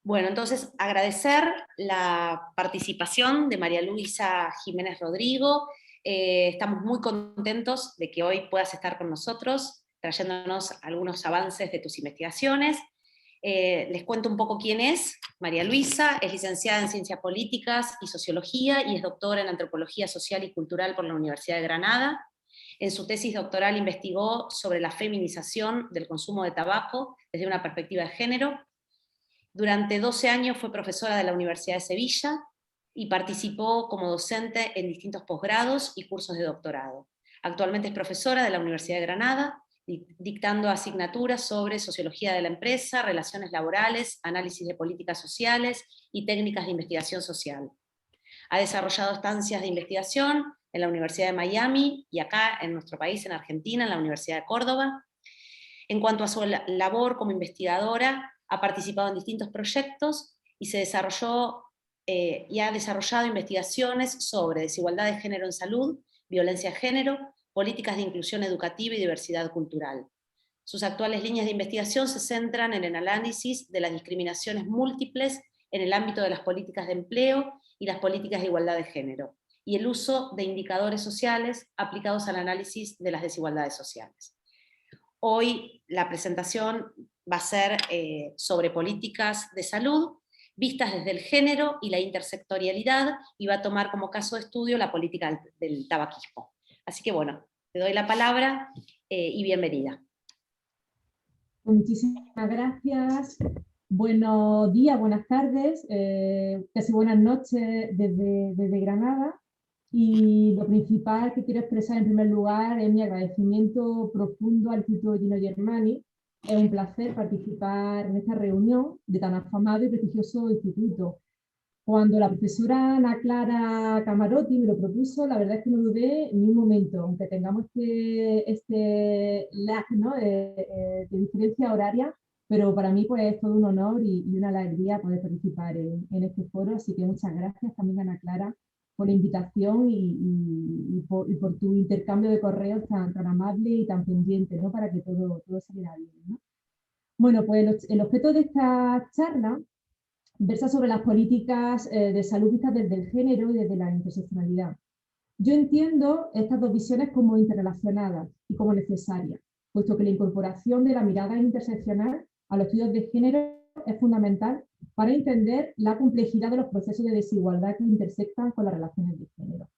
Bueno, entonces agradecer la participación de María Luisa Jiménez Rodrigo. Estamos muy contentos de que hoy puedas estar con nosotros, trayéndonos algunos avances de tus investigaciones. Les cuento un poco quién es. María Luisa es licenciada en Ciencias Políticas y Sociología y es doctora en Antropología Social y Cultural por la Universidad de Granada. En su tesis doctoral investigó sobre la feminización del consumo de tabaco desde una perspectiva de género. Durante 12 años fue profesora de la Universidad de Sevilla y participó como docente en distintos posgrados y cursos de doctorado. Actualmente es profesora de la Universidad de Granada, dictando asignaturas sobre sociología de la empresa, relaciones laborales, análisis de políticas sociales y técnicas de investigación social. Ha desarrollado estancias de investigación en la Universidad de Miami y acá en nuestro país, en Argentina, en la Universidad de Córdoba. En cuanto a su labor como investigadora, ha participado en distintos proyectos y se desarrolló y ha desarrollado investigaciones sobre desigualdad de género en salud, violencia de género, políticas de inclusión educativa y diversidad cultural. Sus actuales líneas de investigación se centran en el análisis de las discriminaciones múltiples en el ámbito de las políticas de empleo y las políticas de igualdad de género, y el uso de indicadores sociales aplicados al análisis de las desigualdades sociales. Hoy la presentación va a ser sobre políticas de salud vistas desde el género y la intersectorialidad, y va a tomar como caso de estudio la política del tabaquismo. Así que bueno, te doy la palabra y bienvenida. Muchísimas gracias. Buenos días, buenas tardes, casi buenas noches desde Granada. Y lo principal que quiero expresar en primer lugar es mi agradecimiento profundo al Instituto Gino Germani. Es un placer participar en esta reunión de tan afamado y prestigioso instituto. Cuando la profesora Ana Clara Camarotti me lo propuso, la verdad es que no dudé ni un momento, aunque tengamos este lag, ¿no? de diferencia horaria, pero para mí pues, es todo un honor y una alegría poder participar en este foro, así que muchas gracias también Ana Clara por la invitación y por tu intercambio de correos tan amable y tan pendiente, ¿no? Para que todo saliera bien, ¿no? Bueno, pues el objeto de esta charla versa sobre las políticas de salud vistas desde el género y desde la interseccionalidad. Yo entiendo estas dos visiones como interrelacionadas y como necesarias, puesto que la incorporación de la mirada interseccional a los estudios de género es fundamental para entender la complejidad de los procesos de desigualdad que intersectan con las relaciones de género.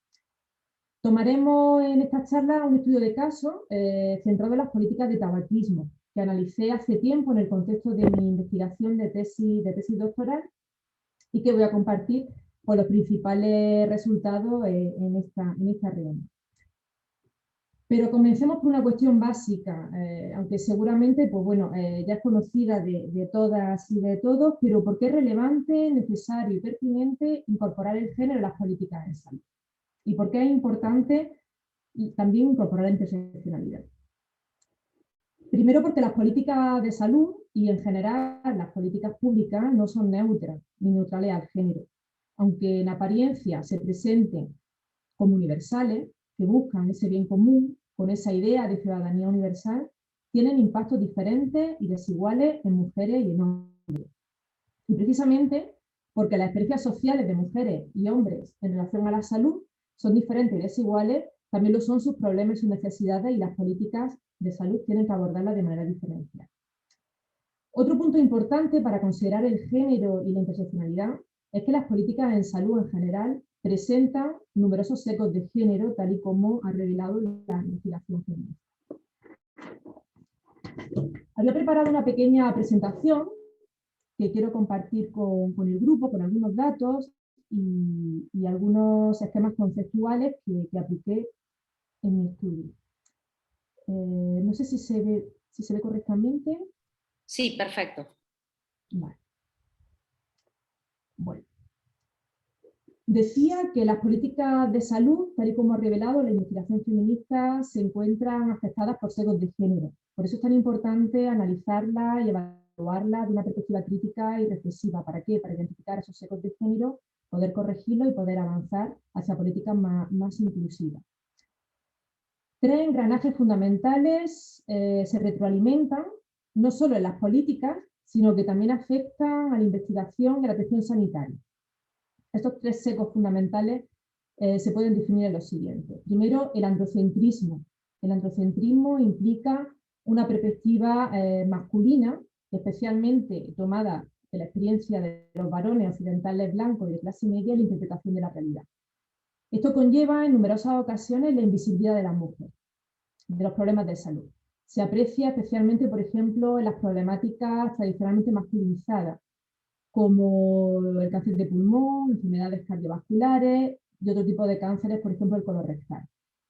Tomaremos en esta charla un estudio de caso centrado en las políticas de tabaquismo, que analicé hace tiempo en el contexto de mi investigación de tesis doctoral y que voy a compartir con los principales resultados en esta reunión. Pero comencemos por una cuestión básica, aunque seguramente pues bueno, ya es conocida de todas y de todos, pero ¿por qué es relevante, necesario y pertinente incorporar el género en las políticas de salud? ¿Y por qué es importante también incorporar la interseccionalidad? Primero porque las políticas de salud y en general las políticas públicas no son neutras ni neutrales al género, aunque en apariencia se presenten como universales, que buscan ese bien común con esa idea de ciudadanía universal, tienen impactos diferentes y desiguales en mujeres y en hombres. Y precisamente porque las experiencias sociales de mujeres y hombres en relación a la salud son diferentes y desiguales, también lo son sus problemas y sus necesidades, y las políticas de salud tienen que abordarlas de manera diferente. Otro punto importante para considerar el género y la interseccionalidad es que las políticas en salud en general presentan numerosos sesgos de género, tal y como ha revelado la investigación feminista. Había preparado una pequeña presentación que quiero compartir con el grupo, con algunos datos y algunos esquemas conceptuales que apliqué en mi estudio. No sé si se ve correctamente. Sí, perfecto. Vale. Bueno. Decía que las políticas de salud, tal y como ha revelado la investigación feminista, se encuentran afectadas por sesgos de género. Por eso es tan importante analizarlas y evaluarlas de una perspectiva crítica y reflexiva. ¿Para qué? Para identificar esos sesgos de género, poder corregirlos y poder avanzar hacia políticas más inclusivas. Tres engranajes fundamentales se retroalimentan, no solo en las políticas, sino que también afectan a la investigación y a la atención sanitaria. Estos tres secos fundamentales se pueden definir en lo siguiente. Primero, el androcentrismo. El androcentrismo implica una perspectiva masculina, especialmente tomada de la experiencia de los varones occidentales blancos y de clase media en la interpretación de la realidad. Esto conlleva en numerosas ocasiones la invisibilidad de la mujer, de los problemas de salud. Se aprecia especialmente, por ejemplo, en las problemáticas tradicionalmente masculinizadas, como el cáncer de pulmón, enfermedades cardiovasculares y otro tipo de cánceres, por ejemplo, el colorectal.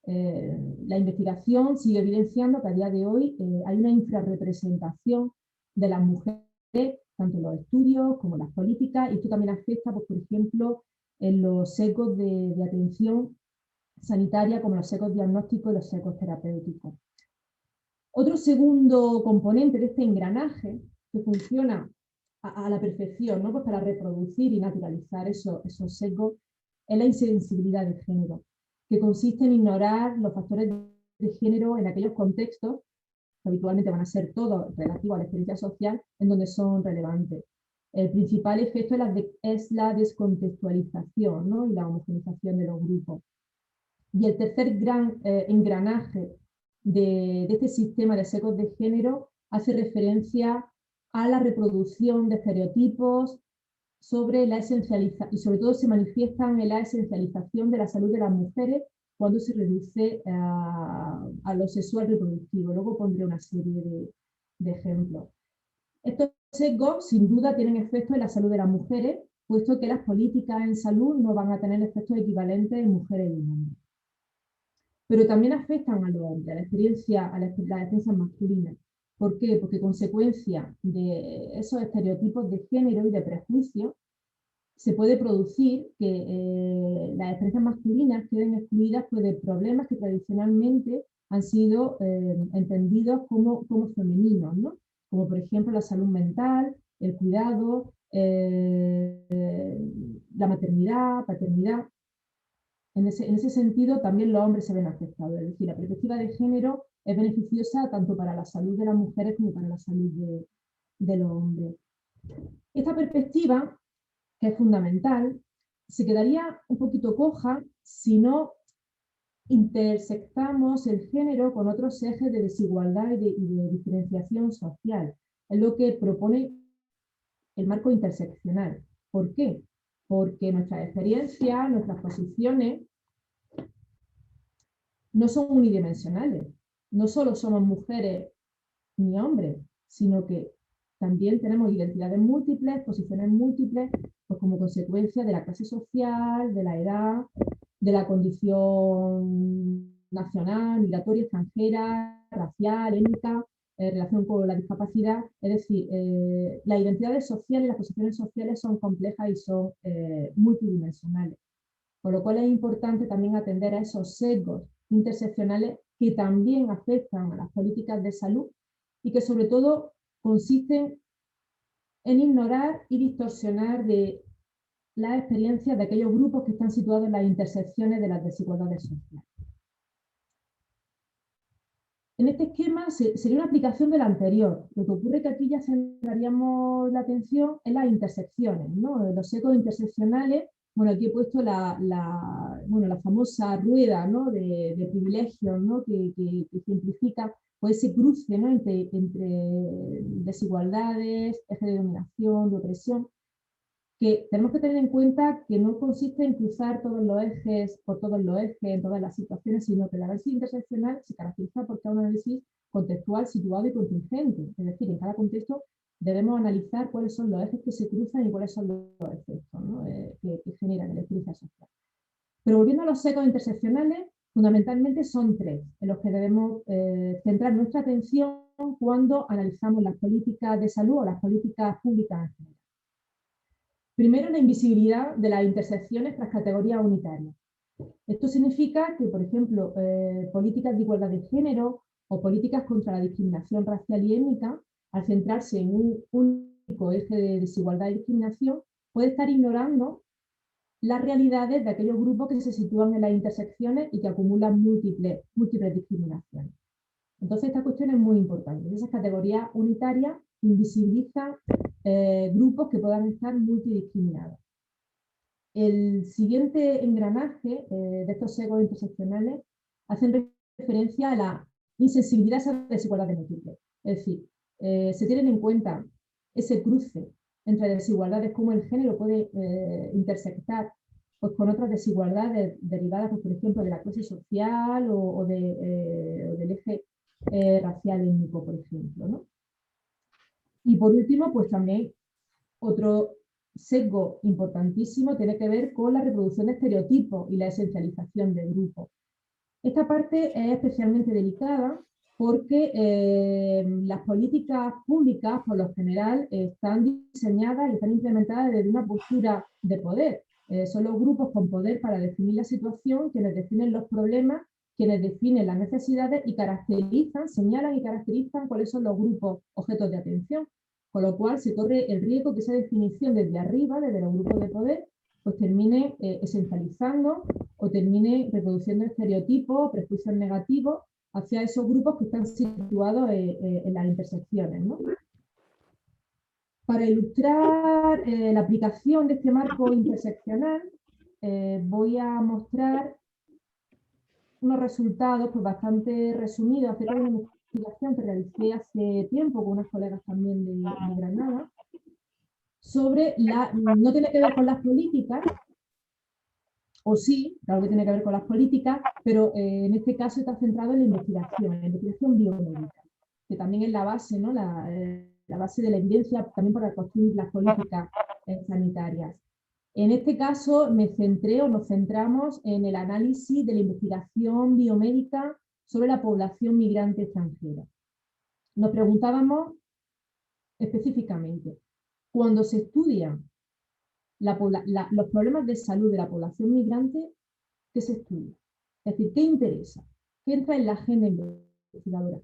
La investigación sigue evidenciando que a día de hoy hay una infrarrepresentación de las mujeres, tanto en los estudios como en las políticas, y esto también afecta, pues, por ejemplo, en los secos de atención sanitaria, como los secos diagnósticos y los secos terapéuticos. Otro segundo componente de este engranaje, que funciona a la perfección, ¿no? Pues para reproducir y naturalizar esos secos, es la insensibilidad de género, que consiste en ignorar los factores de género en aquellos contextos, que habitualmente van a ser todos relativos a la experiencia social, en donde son relevantes. El principal efecto es la descontextualización, ¿no? Y la homogeneización de los grupos. Y el tercer gran engranaje de este sistema de secos de género hace referencia a la reproducción de estereotipos sobre la esencialización, y sobre todo se manifiestan en la esencialización de la salud de las mujeres cuando se reduce a lo sexual reproductivo. Luego pondré una serie de ejemplos. Estos sesgos sin duda tienen efectos en la salud de las mujeres, puesto que las políticas en salud no van a tener efectos equivalentes en mujeres y en hombres. Pero también afectan a los hombres, a las experiencias masculinas. ¿Por qué? Porque consecuencia de esos estereotipos de género y de prejuicio, se puede producir que las experiencias masculinas queden excluidas, pues, de problemas que tradicionalmente han sido entendidos como femeninos, ¿no? Como por ejemplo la salud mental, el cuidado, la maternidad, paternidad. En ese sentido, también los hombres se ven afectados. Es decir, la perspectiva de género es beneficiosa tanto para la salud de las mujeres como para la salud de los hombres. Esta perspectiva, que es fundamental, se quedaría un poquito coja si no intersectamos el género con otros ejes de desigualdad y de diferenciación social. Es lo que propone el marco interseccional. ¿Por qué? Porque nuestras experiencias, nuestras posiciones, no son unidimensionales. No solo somos mujeres ni hombres, sino que también tenemos identidades múltiples, posiciones múltiples, pues como consecuencia de la clase social, de la edad, de la condición nacional, migratoria, extranjera, racial, étnica, relación con la discapacidad. Es decir, las identidades sociales, las posiciones sociales son complejas y son multidimensionales. Por lo cual es importante también atender a esos sesgos interseccionales que también afectan a las políticas de salud y que sobre todo consisten en ignorar y distorsionar de las experiencias de aquellos grupos que están situados en las intersecciones de las desigualdades sociales. En este esquema sería una aplicación del anterior. Lo que ocurre es que aquí ya centraríamos la atención en las intersecciones, ¿no? Los sesgos interseccionales. Bueno, aquí he puesto la famosa rueda, ¿no? de privilegios, ¿no? que simplifica, pues, ese cruce, ¿no? entre desigualdades, ejes de dominación, de opresión, que tenemos que tener en cuenta que no consiste en cruzar todos los ejes, por todos los ejes, en todas las situaciones, sino que el análisis interseccional se caracteriza por un análisis contextual, situado y contingente. Es decir, en cada contexto debemos analizar cuáles son los ejes que se cruzan y cuáles son los efectos, ¿no? que generan la experiencia social. Pero volviendo a los sesgos interseccionales, fundamentalmente son tres, en los que debemos centrar nuestra atención cuando analizamos las políticas de salud o las políticas públicas en general. Primero, la invisibilidad de las intersecciones tras categorías unitarias. Esto significa que, por ejemplo, políticas de igualdad de género o políticas contra la discriminación racial y étnica, al centrarse en un único eje de desigualdad y discriminación, puede estar ignorando las realidades de aquellos grupos que se sitúan en las intersecciones y que acumulan múltiples discriminaciones. Entonces, esta cuestión es muy importante. Esas categorías unitarias invisibilizan grupos que puedan estar multidiscriminados. El siguiente engranaje de estos sesgos interseccionales hacen referencia a la insensibilidad a esa desigualdad de múltiples. Es decir, se tienen en cuenta ese cruce entre desigualdades, como el género puede intersectar pues, con otras desigualdades derivadas, pues, por ejemplo, de la clase social o del eje racial étnico, por ejemplo, ¿no? Y por último, pues también otro sesgo importantísimo tiene que ver con la reproducción de estereotipos y la esencialización del grupo. Esta parte es especialmente delicada porque las políticas públicas, por lo general, están diseñadas y están implementadas desde una postura de poder. Son los grupos con poder para definir la situación, quienes definen los problemas, quienes definen las necesidades y caracterizan, señalan y caracterizan cuáles son los grupos objetos de atención. Con lo cual se corre el riesgo que esa definición desde arriba, desde los grupos de poder, pues termine esencializando o termine reproduciendo estereotipos, prejuicios negativos hacia esos grupos que están situados en las intersecciones, ¿no? Para ilustrar la aplicación de este marco interseccional, voy a mostrar unos resultados pues, bastante resumidos acerca de una investigación que realicé hace tiempo con unas colegas también de Granada, sobre no tiene que ver con las políticas, o sí, claro que tiene que ver con las políticas, pero en este caso está centrado en la investigación biomédica, que también es la base, ¿no? La base de la evidencia también para construir las políticas sanitarias. En este caso me centré o nos centramos en el análisis de la investigación biomédica sobre la población migrante extranjera. Nos preguntábamos específicamente, cuando se estudian los problemas de salud de la población migrante, ¿qué se estudia? Es decir, ¿qué interesa? ¿Qué entra en la agenda investigadora?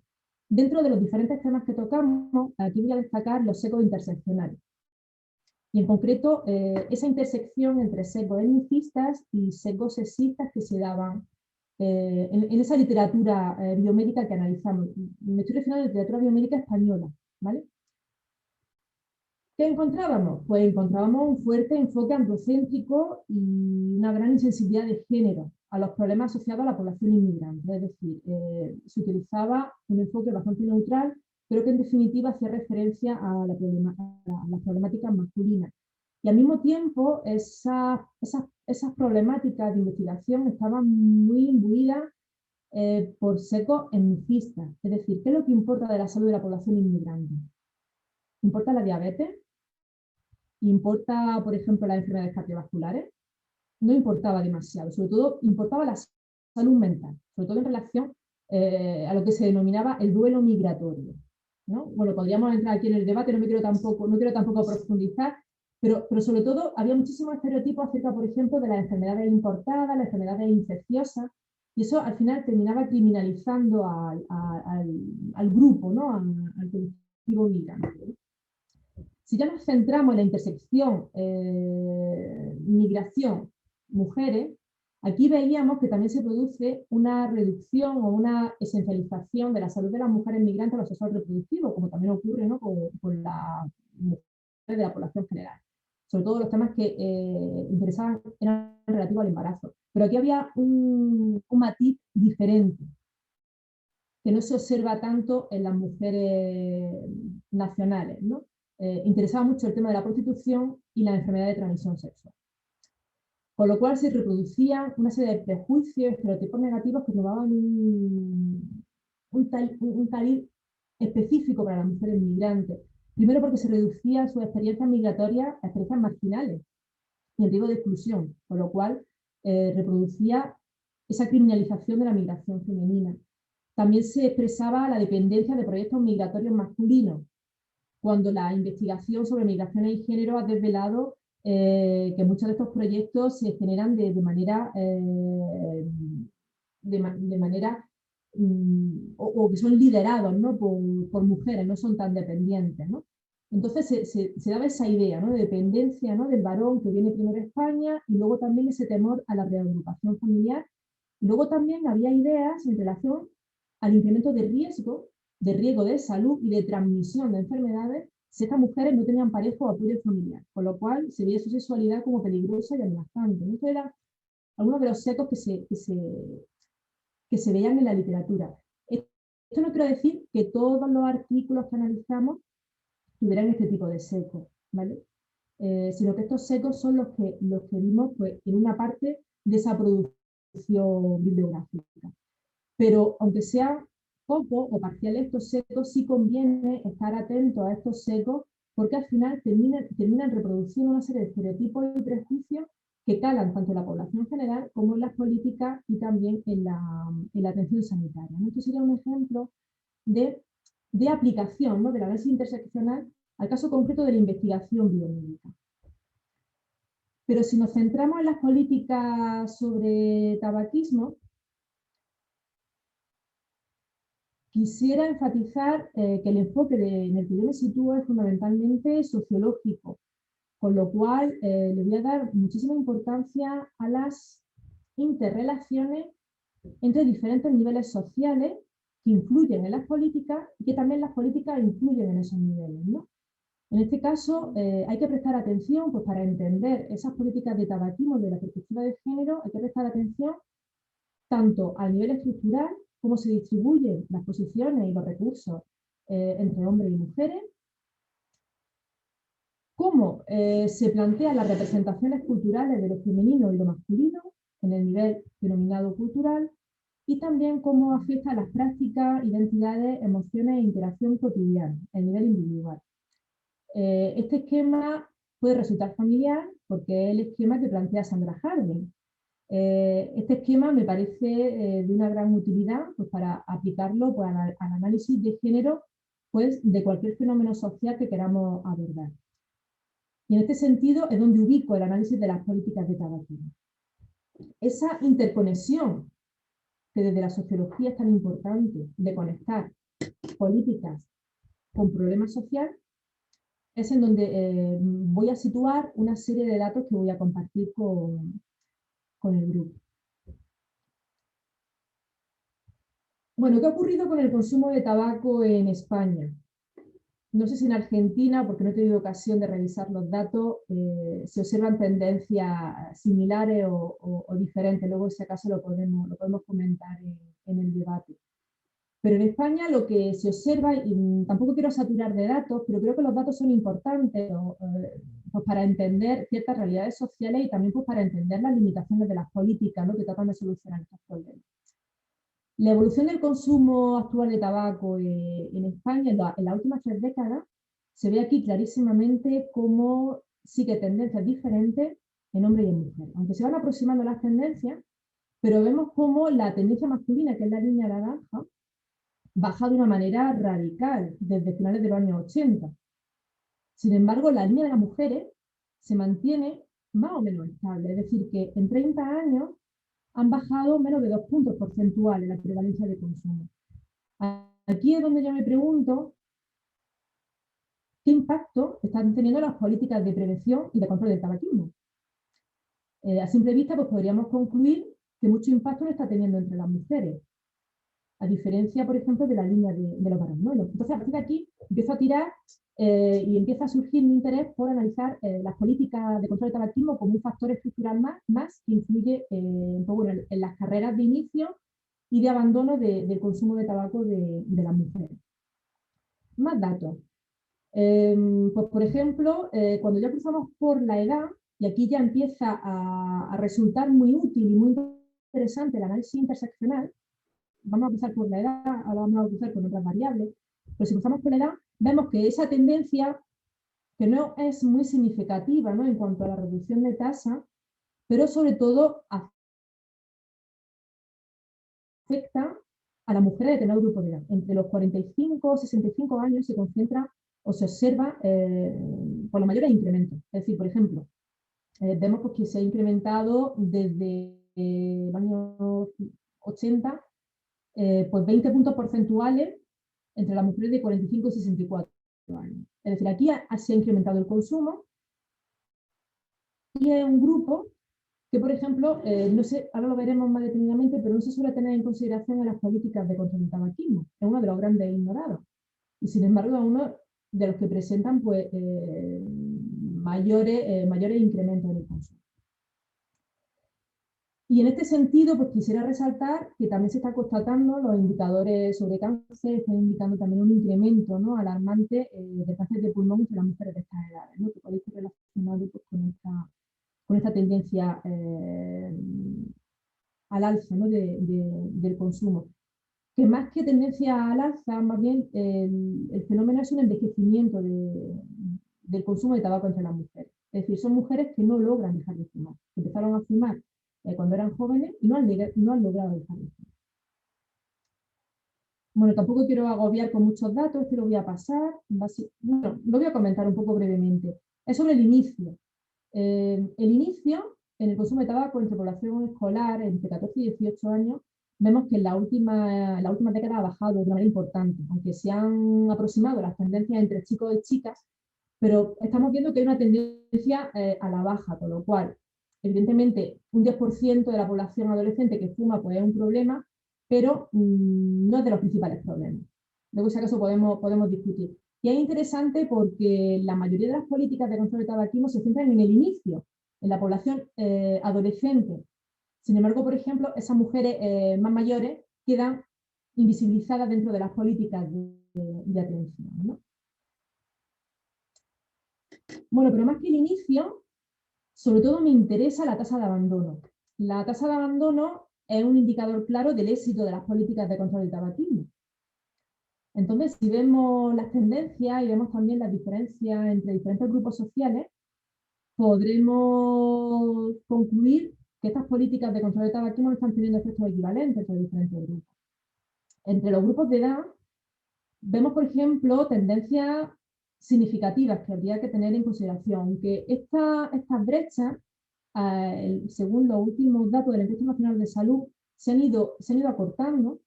Dentro de los diferentes temas que tocamos, aquí voy a destacar los sesgos interseccionales. Y en concreto, esa intersección entre sesgos etnicistas y sesgos sexistas que se daban en esa literatura biomédica que analizamos. Me estoy refiriendo a la literatura biomédica española, ¿vale? ¿Qué encontrábamos? Pues encontrábamos un fuerte enfoque androcéntrico y una gran insensibilidad de género a los problemas asociados a la población inmigrante. Es decir, se utilizaba un enfoque bastante neutral, pero que en definitiva hacía referencia a las problemáticas masculinas. Y al mismo tiempo, esas problemáticas de investigación estaban muy imbuidas por sesgos etnicistas. Es decir, ¿qué es lo que importa de la salud de la población inmigrante? ¿Importa la diabetes? ¿Importa, por ejemplo, las enfermedades cardiovasculares? No importaba demasiado, sobre todo importaba la salud mental, sobre todo en relación a lo que se denominaba el duelo migratorio, ¿no? Bueno, podríamos entrar aquí en el debate, no quiero tampoco profundizar, pero sobre todo había muchísimos estereotipos acerca, por ejemplo, de las enfermedades importadas, las enfermedades infecciosas, y eso al final terminaba criminalizando al grupo, ¿no? Al colectivo migrante, ¿no? Si ya nos centramos en la intersección migración-mujeres, aquí veíamos que también se produce una reducción o una esencialización de la salud de las mujeres migrantes a lo sexual reproductivo, como también ocurre, ¿no? con las mujeres de la población general. Sobre todo los temas que interesaban eran relativos al embarazo. Pero aquí había un matiz diferente, que no se observa tanto en las mujeres nacionales, ¿no? Interesaba mucho el tema de la prostitución y la enfermedad de transmisión sexual. Con lo cual se reproducían una serie de prejuicios, estereotipos negativos que tomaban un cariz específico para las mujeres migrantes. Primero porque se reducían sus experiencias migratorias a experiencias marginales y en riesgo de exclusión, con lo cual reproducía esa criminalización de la migración femenina. También se expresaba la dependencia de proyectos migratorios masculinos, cuando la investigación sobre migraciones y género ha desvelado que muchos de estos proyectos se generan de manera o que son liderados, ¿no? por mujeres, no son tan dependientes, ¿no? Entonces se daba esa idea, ¿no? De dependencia, ¿no? Del varón que viene primero a España, y luego también ese temor a la reagrupación familiar. Y luego también había ideas en relación al incremento de riesgo de riesgo de salud y de transmisión de enfermedades si estas mujeres no tenían pareja o apoyo familiar, con lo cual se veía su sexualidad como peligrosa y amenazante. Estos eran algunos de los secos que se veían en la literatura. Esto no quiere decir que todos los artículos que analizamos tuvieran este tipo de secos, ¿vale? Sino que estos secos son los que vimos pues, en una parte de esa producción bibliográfica. Pero aunque sea poco o parcial estos secos, sí conviene estar atento a estos secos porque al final terminan reproduciendo una serie de estereotipos y prejuicios que calan tanto en la población general como en las políticas y también en la atención sanitaria, ¿no? Esto sería un ejemplo de aplicación, ¿no?, del análisis interseccional al caso concreto de la investigación biomédica. Pero si nos centramos en las políticas sobre tabaquismo, quisiera enfatizar que el enfoque en el que yo me sitúo es fundamentalmente sociológico, con lo cual le voy a dar muchísima importancia a las interrelaciones entre diferentes niveles sociales que influyen en las políticas y que también las políticas influyen en esos niveles, ¿no? En este caso, hay que prestar atención, pues para entender esas políticas de tabaquismo desde la perspectiva de género, hay que prestar atención tanto a nivel estructural, cómo se distribuyen las posiciones y los recursos entre hombres y mujeres, cómo se plantean las representaciones culturales de lo femenino y lo masculino en el nivel denominado cultural, y también cómo afecta a las prácticas, identidades, emociones e interacción cotidiana, a nivel individual. Este esquema puede resultar familiar porque es el esquema que plantea Sandra Harding. Este esquema me parece de una gran utilidad pues, para aplicarlo pues, al análisis de género pues, de cualquier fenómeno social que queramos abordar. Y en este sentido es donde ubico el análisis de las políticas de tabaquismo. Esa interconexión que desde la sociología es tan importante de conectar políticas con problemas sociales, es en donde voy a situar una serie de datos que voy a compartir con el grupo. Bueno, ¿qué ha ocurrido con el consumo de tabaco en España? No sé si en Argentina, porque no he tenido ocasión de revisar los datos, se observan tendencias similares o diferentes. Luego, si acaso, lo podemos comentar en el debate. Pero en España lo que se observa, y tampoco quiero saturar de datos, pero creo que los datos son importantes pues para entender ciertas realidades sociales y también pues para entender las limitaciones de las políticas, ¿no?, que tratan de solucionar estos problemas. La evolución del consumo actual de tabaco en España en las últimas 3 décadas se ve aquí clarísimamente cómo sigue tendencias diferentes en hombres y en mujeres. Aunque se van aproximando las tendencias, pero vemos cómo la tendencia masculina, que es la línea naranja, baja de una manera radical desde finales de los años 80. Sin embargo, la línea de las mujeres se mantiene más o menos estable, es decir, que en 30 años han bajado menos de 2 puntos porcentuales la prevalencia de consumo. Aquí es donde yo me pregunto qué impacto están teniendo las políticas de prevención y de control del tabaquismo. A simple vista, pues podríamos concluir que mucho impacto no está teniendo entre las mujeres, a diferencia, por ejemplo, de la línea de los varones. Entonces, a partir de aquí, empiezo a tirar y empieza a surgir mi interés por analizar las políticas de control del tabaquismo como un factor estructural más que influye en las carreras de inicio y de abandono del consumo de tabaco de las mujeres. Más datos. Pues, por ejemplo, cuando ya cruzamos por la edad, y aquí ya empieza a resultar muy útil y muy interesante el análisis interseccional, vamos a cruzar por la edad, ahora vamos a cruzar con otras variables, pero si cruzamos por la edad, vemos que esa tendencia, que no es muy significativa, ¿no?, en cuanto a la reducción de tasa, pero sobre todo afecta a las mujeres de determinado grupo de edad. Entre los 45 y 65 años se concentra o se observa por los mayores incrementos. Es decir, por ejemplo, vemos pues, que se ha incrementado desde el año 80 pues 20 puntos porcentuales entre las mujeres de 45 y 64 años. Es decir, aquí se ha incrementado el consumo y es un grupo que, por ejemplo, no sé, ahora lo veremos más detenidamente, pero no se suele tener en consideración en las políticas de control del tabaquismo. Es uno de los grandes ignorados. Y sin embargo, es uno de los que presentan pues, mayores incrementos en el consumo. Y en este sentido, pues quisiera resaltar que también se está constatando los indicadores sobre cáncer, están indicando también un incremento, ¿no?, alarmante de cáncer de pulmón entre las mujeres de estas edades, ¿no?, que puede estar relacionado pues, con esta tendencia al alza, ¿no?, del consumo. Que más que tendencia al alza, más bien el fenómeno es un envejecimiento del consumo de tabaco entre las mujeres. Es decir, son mujeres que no logran dejar de fumar, que empezaron a fumar cuando eran jóvenes y no han logrado dejar de fumar. Bueno, tampoco quiero agobiar con muchos datos, este lo voy a pasar, bueno, lo voy a comentar un poco brevemente. Es sobre el inicio. El inicio en el consumo de tabaco entre población escolar entre 14 y 18 años, vemos que en la última década ha bajado de una manera importante, aunque se han aproximado las tendencias entre chicos y chicas, pero estamos viendo que hay una tendencia a la baja, con lo cual, evidentemente, un 10% de la población adolescente que fuma pues es un problema, pero no es de los principales problemas. Luego, si acaso, podemos discutir. Y es interesante porque la mayoría de las políticas de control de tabaquismo se centran en el inicio, en la población adolescente. Sin embargo, por ejemplo, esas mujeres más mayores quedan invisibilizadas dentro de las políticas de atención, ¿no? Bueno, pero más que el inicio, sobre todo me interesa la tasa de abandono. La tasa de abandono es un indicador claro del éxito de las políticas de control del tabaquismo. Entonces, si vemos las tendencias y vemos también las diferencias entre diferentes grupos sociales, podremos concluir que estas políticas de control del tabaquismo no están teniendo efectos equivalentes entre diferentes grupos. Entre los grupos de edad, vemos, por ejemplo, tendencias significativas que habría que tener en consideración, aunque estas brechas, según los últimos datos del Instituto Nacional de Salud, se han ido acortando.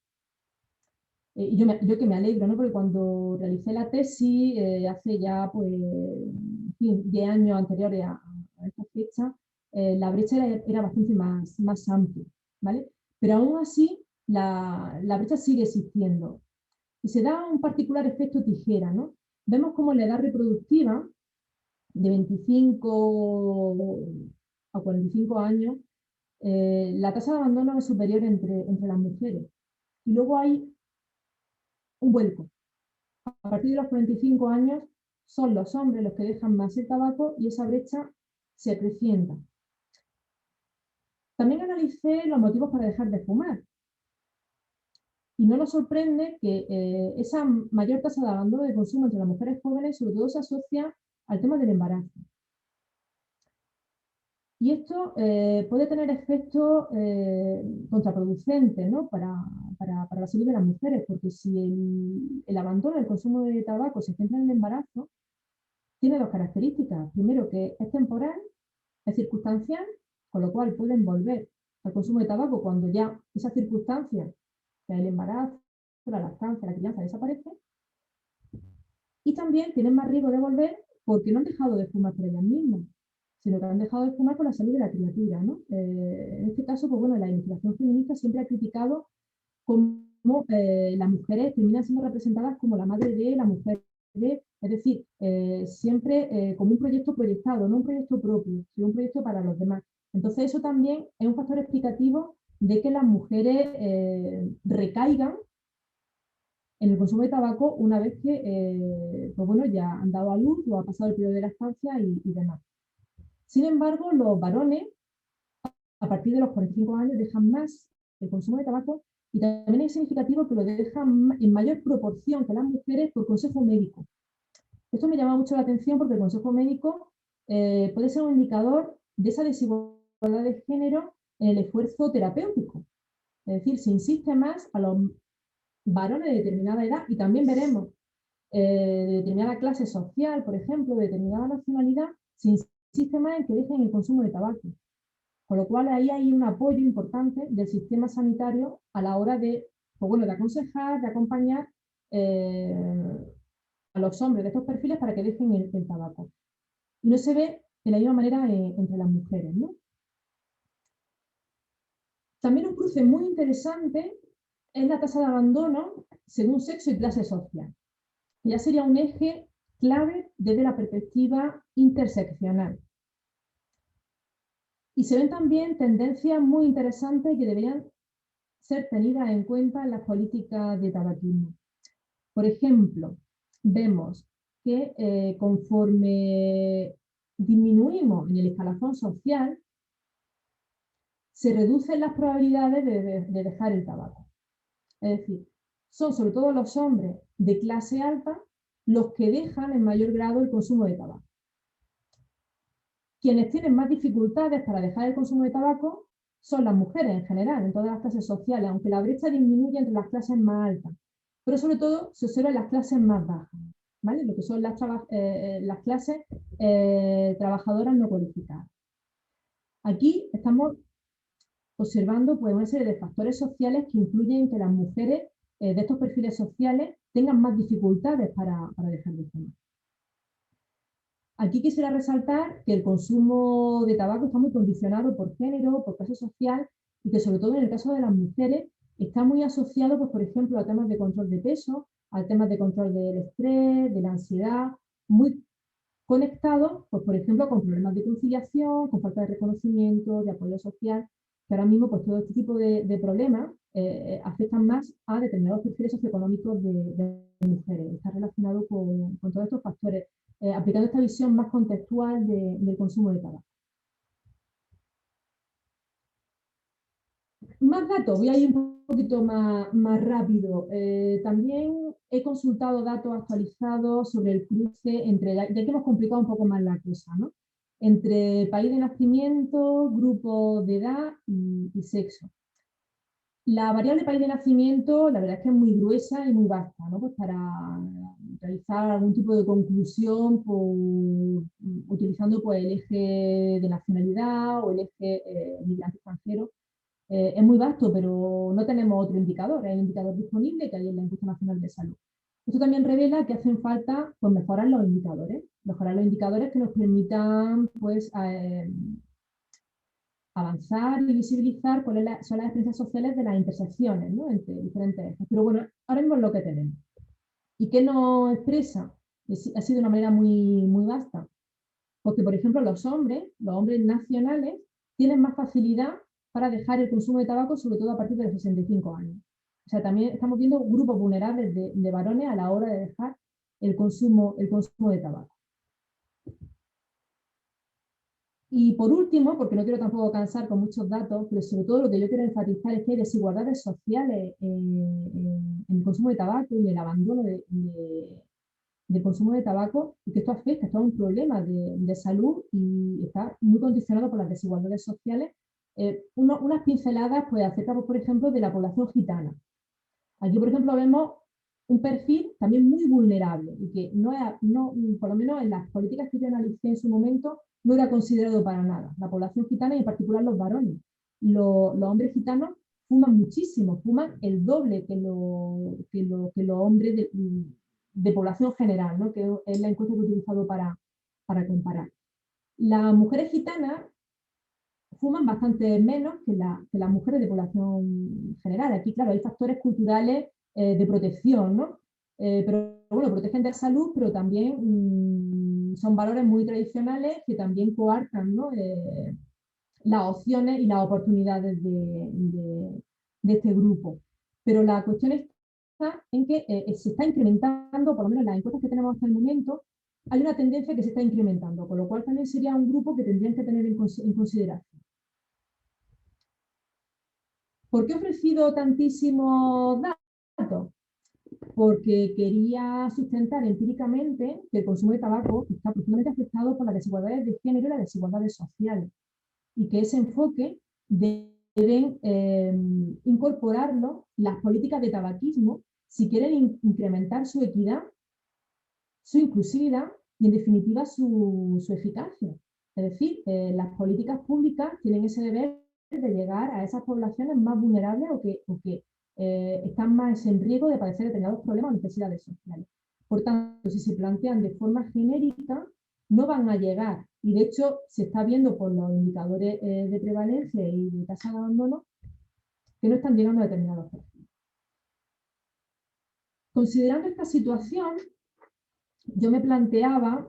Y yo que me alegro, ¿no?, porque cuando realicé la tesis, hace ya pues, en fin, 10 años anteriores a esta fecha, la brecha era bastante más amplia, ¿vale? Pero aún así, la brecha sigue existiendo. Y se da un particular efecto tijera, ¿no? Vemos como la edad reproductiva, de 25 a 45 años, la tasa de abandono es superior entre las mujeres. Y luego hay un vuelco. A partir de los 45 años son los hombres los que dejan más el tabaco y esa brecha se acrecienta. También analicé los motivos para dejar de fumar. Y no nos sorprende que esa mayor tasa de abandono de consumo entre las mujeres jóvenes sobre todo se asocia al tema del embarazo. Y esto puede tener efectos contraproducentes, ¿no?, para la salud de las mujeres, porque si el abandono del consumo de tabaco se centra en el embarazo, tiene dos características. Primero, que es temporal, es circunstancial, con lo cual pueden volver al consumo de tabaco cuando ya esas circunstancias, que es el embarazo, la lactancia, la crianza, desaparece. Y también tienen más riesgo de volver porque no han dejado de fumar por ellas mismas, sino que han dejado de fumar por la salud de la criatura, ¿no? En este caso, pues bueno, la investigación feminista siempre ha criticado cómo las mujeres terminan siendo representadas como la madre de, la mujer de, es decir, siempre como un proyecto proyectado, no un proyecto propio, sino un proyecto para los demás. Entonces eso también es un factor explicativo de que las mujeres recaigan en el consumo de tabaco una vez que pues bueno, ya han dado a luz o ha pasado el periodo de lactancia y demás. Sin embargo, los varones, a partir de los 45 años, dejan más el consumo de tabaco y también es significativo que lo dejan en mayor proporción que las mujeres por consejo médico. Esto me llama mucho la atención porque el consejo médico puede ser un indicador de esa desigualdad de género en el esfuerzo terapéutico. Es decir, se insiste más a los varones de determinada edad y también veremos de determinada clase social, por ejemplo, de determinada nacionalidad, se insiste más en que dejen el consumo de tabaco. Con lo cual ahí hay un apoyo importante del sistema sanitario a la hora de, pues bueno, de aconsejar, de acompañar a los hombres de estos perfiles para que dejen el tabaco. Y no se ve de la misma manera entre las mujeres, ¿no? También un cruce muy interesante es la tasa de abandono según sexo y clase social. Ya sería un eje clave desde la perspectiva interseccional. Y se ven también tendencias muy interesantes que deberían ser tenidas en cuenta en las políticas de tabaquismo. Por ejemplo, vemos que conforme disminuimos en el escalafón social, se reducen las probabilidades de dejar el tabaco. Es decir, son sobre todo los hombres de clase alta los que dejan en mayor grado el consumo de tabaco. Quienes tienen más dificultades para dejar el consumo de tabaco son las mujeres en general, en todas las clases sociales, aunque la brecha disminuye entre las clases más altas, pero sobre todo se observa en las clases más bajas, ¿vale? Lo que son las clases trabajadoras no cualificadas. Aquí estamos observando pues, una serie de factores sociales que influyen en que las mujeres de estos perfiles sociales tengan más dificultades para dejar de fumar. Aquí quisiera resaltar que el consumo de tabaco está muy condicionado por género, por clase social y que sobre todo en el caso de las mujeres está muy asociado, pues, por ejemplo, a temas de control de peso, a temas de control del estrés, de la ansiedad, muy conectados, pues, por ejemplo, con problemas de conciliación, con falta de reconocimiento, de apoyo social, que ahora mismo pues, todo este tipo de problemas afectan más a determinados perfiles socioeconómicos de mujeres. Está relacionado con todos estos factores, aplicando esta visión más contextual del consumo de tabaco. Más datos, voy a ir un poquito más rápido. También he consultado datos actualizados sobre el cruce entre, ya que hemos complicado un poco más la cosa, ¿no? Entre país de nacimiento, grupo de edad y sexo. La variable país de nacimiento, la verdad es que es muy gruesa y muy vasta, ¿no? Pues para realizar algún tipo de conclusión utilizando pues, el eje de nacionalidad o el eje migrante extranjero. Es muy vasto, pero no tenemos otro indicador. Hay un indicador disponible que hay en la Encuesta Nacional de Salud. Esto también revela que hacen falta pues, mejorar los indicadores que nos permitan pues, avanzar y visibilizar cuáles son las experiencias sociales de las intersecciones, ¿no? Entre diferentes ejes. Pero bueno, ahora mismo es lo que tenemos. ¿Y qué nos expresa? Ha sido de una manera muy vasta. Porque, por ejemplo, los hombres nacionales, tienen más facilidad para dejar el consumo de tabaco, sobre todo a partir de los 65 años. O sea, también estamos viendo grupos vulnerables de varones a la hora de dejar el consumo de tabaco. Y por último, porque no quiero tampoco cansar con muchos datos, pero sobre todo lo que yo quiero enfatizar es que hay desigualdades sociales en el consumo de tabaco y en el abandono del consumo de tabaco, y que esto afecta, esto es un problema de salud y está muy condicionado por las desigualdades sociales. Unas pinceladas pues, acerca, por ejemplo, de la población gitana. Aquí, por ejemplo, vemos un perfil también muy vulnerable y que por lo menos en las políticas que yo analicé en su momento, no era considerado para nada. La población gitana y en particular los varones. Los hombres gitanos fuman muchísimo, fuman el doble que los hombres de población general, ¿no? Que es la encuesta que he utilizado para comparar. Las mujeres gitanas fuman bastante menos que las mujeres de población general. Aquí, claro, hay factores culturales de protección, ¿no? Pero bueno, protegen de salud, pero también son valores muy tradicionales que también coartan, ¿no? Las opciones y las oportunidades de este grupo. Pero la cuestión está en que se está incrementando, por lo menos en las encuestas que tenemos hasta el momento, hay una tendencia que se está incrementando, con lo cual también sería un grupo que tendrían que tener en consideración. ¿Por qué he ofrecido tantísimos datos? Porque quería sustentar empíricamente que el consumo de tabaco está profundamente afectado por las desigualdades de género y las desigualdades sociales, y que ese enfoque deben incorporarlo las políticas de tabaquismo si quieren incrementar su equidad, su inclusividad y, en definitiva, su eficacia. Es decir, las políticas públicas tienen ese deber de llegar a esas poblaciones más vulnerables o que están más en riesgo de padecer determinados problemas o necesidades sociales. Por tanto, si se plantean de forma genérica, no van a llegar. Y de hecho, se está viendo por los indicadores de prevalencia y de tasa de abandono que no están llegando a determinados perfiles. Considerando esta situación, yo me planteaba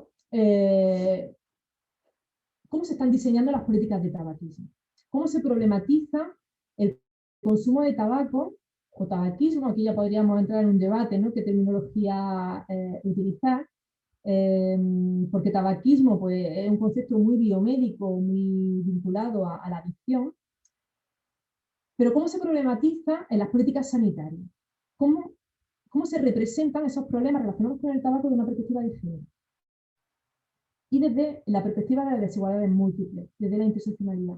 cómo se están diseñando las políticas de tabaquismo, cómo se problematiza el consumo de tabaco o tabaquismo. Aquí ya podríamos entrar en un debate, ¿no? ¿Qué terminología utilizar? Porque tabaquismo pues, es un concepto muy biomédico, muy vinculado a la adicción. Pero ¿cómo se problematiza en las políticas sanitarias? ¿Cómo se representan esos problemas relacionados con el tabaco de una perspectiva de género? Y desde la perspectiva de las desigualdades múltiples, desde la interseccionalidad.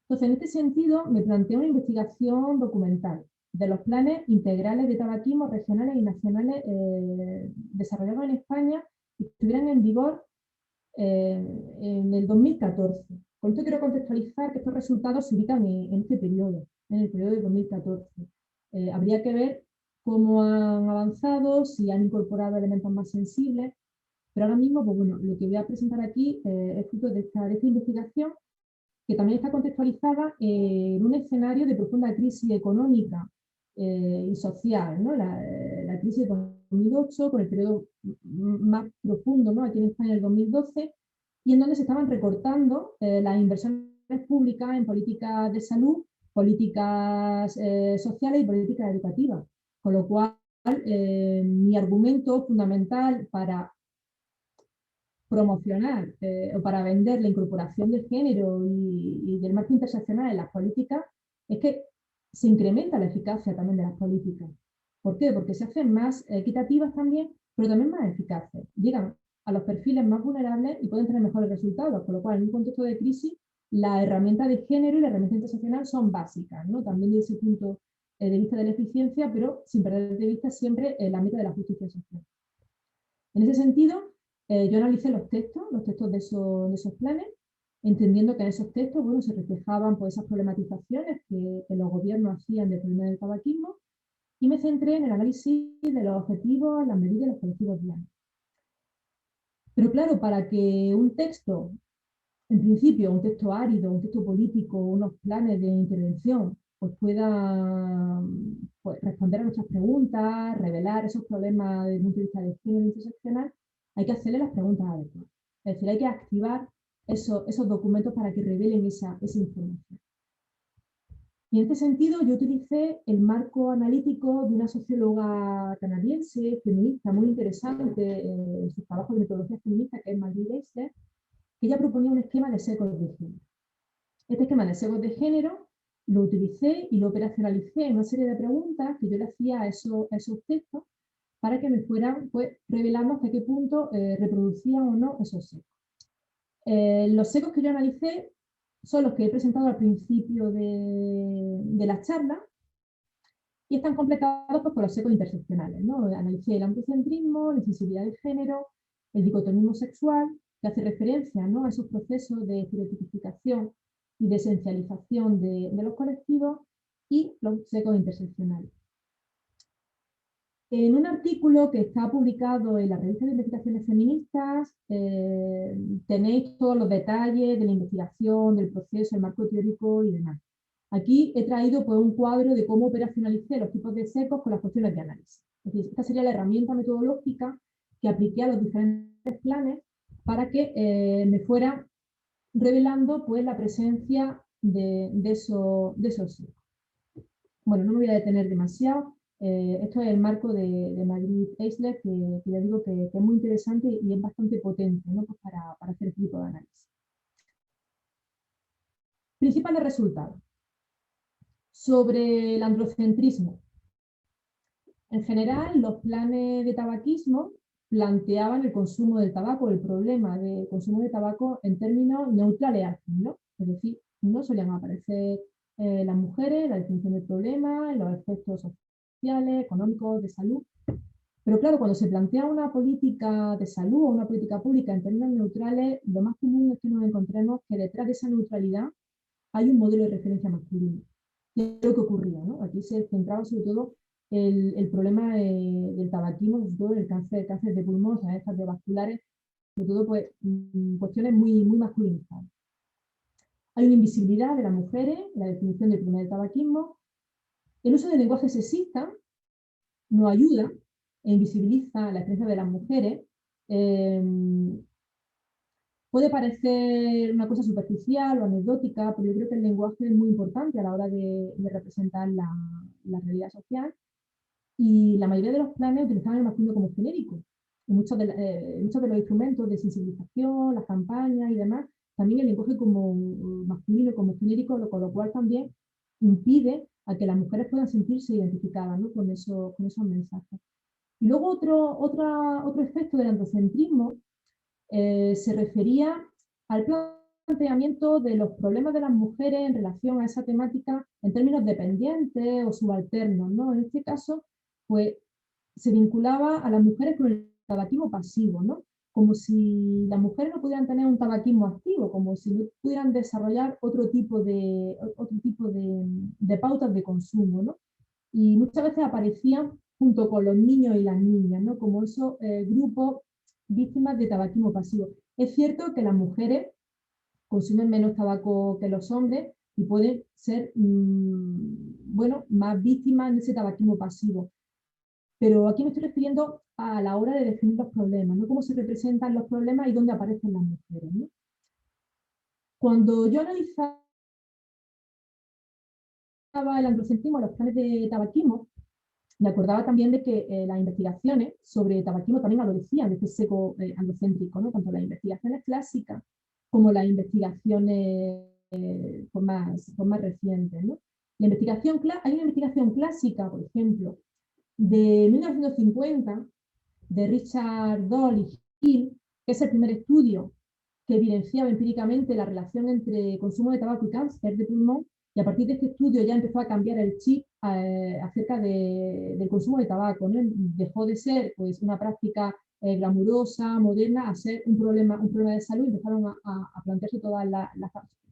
Entonces, en este sentido, me planteé una investigación documental de los planes integrales de tabaquismo regionales y nacionales desarrollados en España y que estuvieran en vigor en el 2014. Con esto quiero contextualizar que estos resultados se ubican en este periodo, en el periodo de 2014. Habría que ver cómo han avanzado, si han incorporado elementos más sensibles, pero ahora mismo, pues bueno, lo que voy a presentar aquí es fruto de esta investigación, que también está contextualizada en un escenario de profunda crisis económica y social, ¿no? La crisis de 2008, con el periodo más profundo, ¿no? Aquí en España el 2012, y en donde se estaban recortando las inversiones públicas en políticas de salud, políticas sociales y políticas educativas. Con lo cual, mi argumento fundamental para promocionar o para vender la incorporación de género y del marco interseccional en las políticas es que se incrementa la eficacia también de las políticas. ¿Por qué? Porque se hacen más equitativas también, pero también más eficaces. Llegan a los perfiles más vulnerables y pueden tener mejores resultados, con lo cual en un contexto de crisis la herramienta de género y la herramienta interseccional son básicas, ¿no? También desde ese punto de vista de la eficiencia, pero sin perder de vista siempre el ámbito de la justicia social. En ese sentido, yo analicé los textos de esos planes, entendiendo que en esos textos bueno, se reflejaban pues, esas problematizaciones que los gobiernos hacían del problema del tabaquismo, y me centré en el análisis de los objetivos, las medidas y los colectivos diarios. Pero claro, para que un texto, en principio un texto árido, un texto político, unos planes de intervención, pues pueda pues, responder a nuestras preguntas, revelar esos problemas desde el punto de vista de género interseccional, hay que hacerle las preguntas adecuadas. Es decir, hay que activar esos documentos para que revelen esa información. Y en este sentido, yo utilicé el marco analítico de una socióloga canadiense, feminista, muy interesante en sus trabajos de metodología feminista, que es Marguerite Eisler, que ella proponía un esquema de sesgos de género. Este esquema de sesgos de género lo utilicé y lo operacionalicé en una serie de preguntas que yo le hacía a esos textos para que me fueran pues, revelando hasta qué punto reproducían o no esos sesgos. Los sesgos que yo analicé son los que he presentado al principio de la charla y están completados pues, por los sesgos interseccionales, ¿no? Analicé el antropocentrismo, la sensibilidad de género, el dicotomismo sexual, que hace referencia, ¿no? a esos procesos de estereotipificación y de esencialización de los colectivos, y los sesgos interseccionales. En un artículo que está publicado en la revista de investigaciones feministas, tenéis todos los detalles de la investigación, del proceso, el marco teórico y demás. Aquí he traído pues, un cuadro de cómo operacionalicé los tipos de sesgos con las cuestiones de análisis. Es decir, esta sería la herramienta metodológica que apliqué a los diferentes planes para que me fuera revelando pues, la presencia de esos sesgos. Bueno, no me voy a detener demasiado. Esto es el marco de Marguerite Eisler, que ya digo que es muy interesante y es bastante potente, ¿no? Pues para hacer este tipo de análisis. Principales resultados. Sobre el androcentrismo. En general, los planes de tabaquismo planteaban el consumo del tabaco, el problema del consumo de tabaco en términos neutrales, ¿no? Es decir, no solían aparecer las mujeres, la definición del problema, los efectos sociales, económicos, de salud. Pero claro, cuando se plantea una política de salud o una política pública en términos neutrales, lo más común es que nos encontremos que detrás de esa neutralidad hay un modelo de referencia masculino. ¿Qué es lo que ocurría? ¿No? Aquí se centraba sobre todo el problema del tabaquismo, sobre todo el cáncer de pulmón, enfermedades cardiovasculares, sobre todo pues, cuestiones muy, muy masculinizadas. Hay una invisibilidad de las mujeres, la definición del problema del tabaquismo, El uso del lenguaje sexista no ayuda e invisibiliza la experiencia de las mujeres. Puede parecer una cosa superficial o anecdótica, pero yo creo que el lenguaje es muy importante a la hora de representar la realidad social, y la mayoría de los planes utilizaban el masculino como genérico. Y muchos de los instrumentos de sensibilización, las campañas y demás, también el lenguaje como masculino, como genérico, con lo cual también impide a que las mujeres puedan sentirse identificadas, ¿no?, con esos mensajes. Y luego otro efecto del androcentrismo se refería al planteamiento de los problemas de las mujeres en relación a esa temática en términos dependientes o subalternos, ¿no? En este caso, pues se vinculaba a las mujeres con el tabaquismo pasivo, ¿no? Como si las mujeres no pudieran tener un tabaquismo activo, como si no pudieran desarrollar otro tipo de pautas de consumo, ¿no? Y muchas veces aparecían junto con los niños y las niñas, ¿no?, como esos grupos víctimas de tabaquismo pasivo. Es cierto que las mujeres consumen menos tabaco que los hombres y pueden ser bueno, más víctimas de ese tabaquismo pasivo. Pero aquí me estoy refiriendo a la hora de definir los problemas, ¿no?, cómo se representan los problemas y dónde aparecen las mujeres, ¿no? Cuando yo analizaba el androcentrismo, los planes de tabaquismo, me acordaba también de que las investigaciones sobre tabaquismo también adolecían de este sesgo androcéntrico, ¿no?, tanto las investigaciones clásicas como las investigaciones más recientes, ¿no? Hay una investigación clásica, por ejemplo, de 1950, de Richard Doll y Hill, que es el primer estudio que evidenciaba empíricamente la relación entre consumo de tabaco y cáncer de pulmón, y a partir de este estudio ya empezó a cambiar el chip acerca del consumo de tabaco, ¿no? Dejó de ser pues una práctica glamurosa, moderna, a ser un problema de salud. Empezaron a plantearse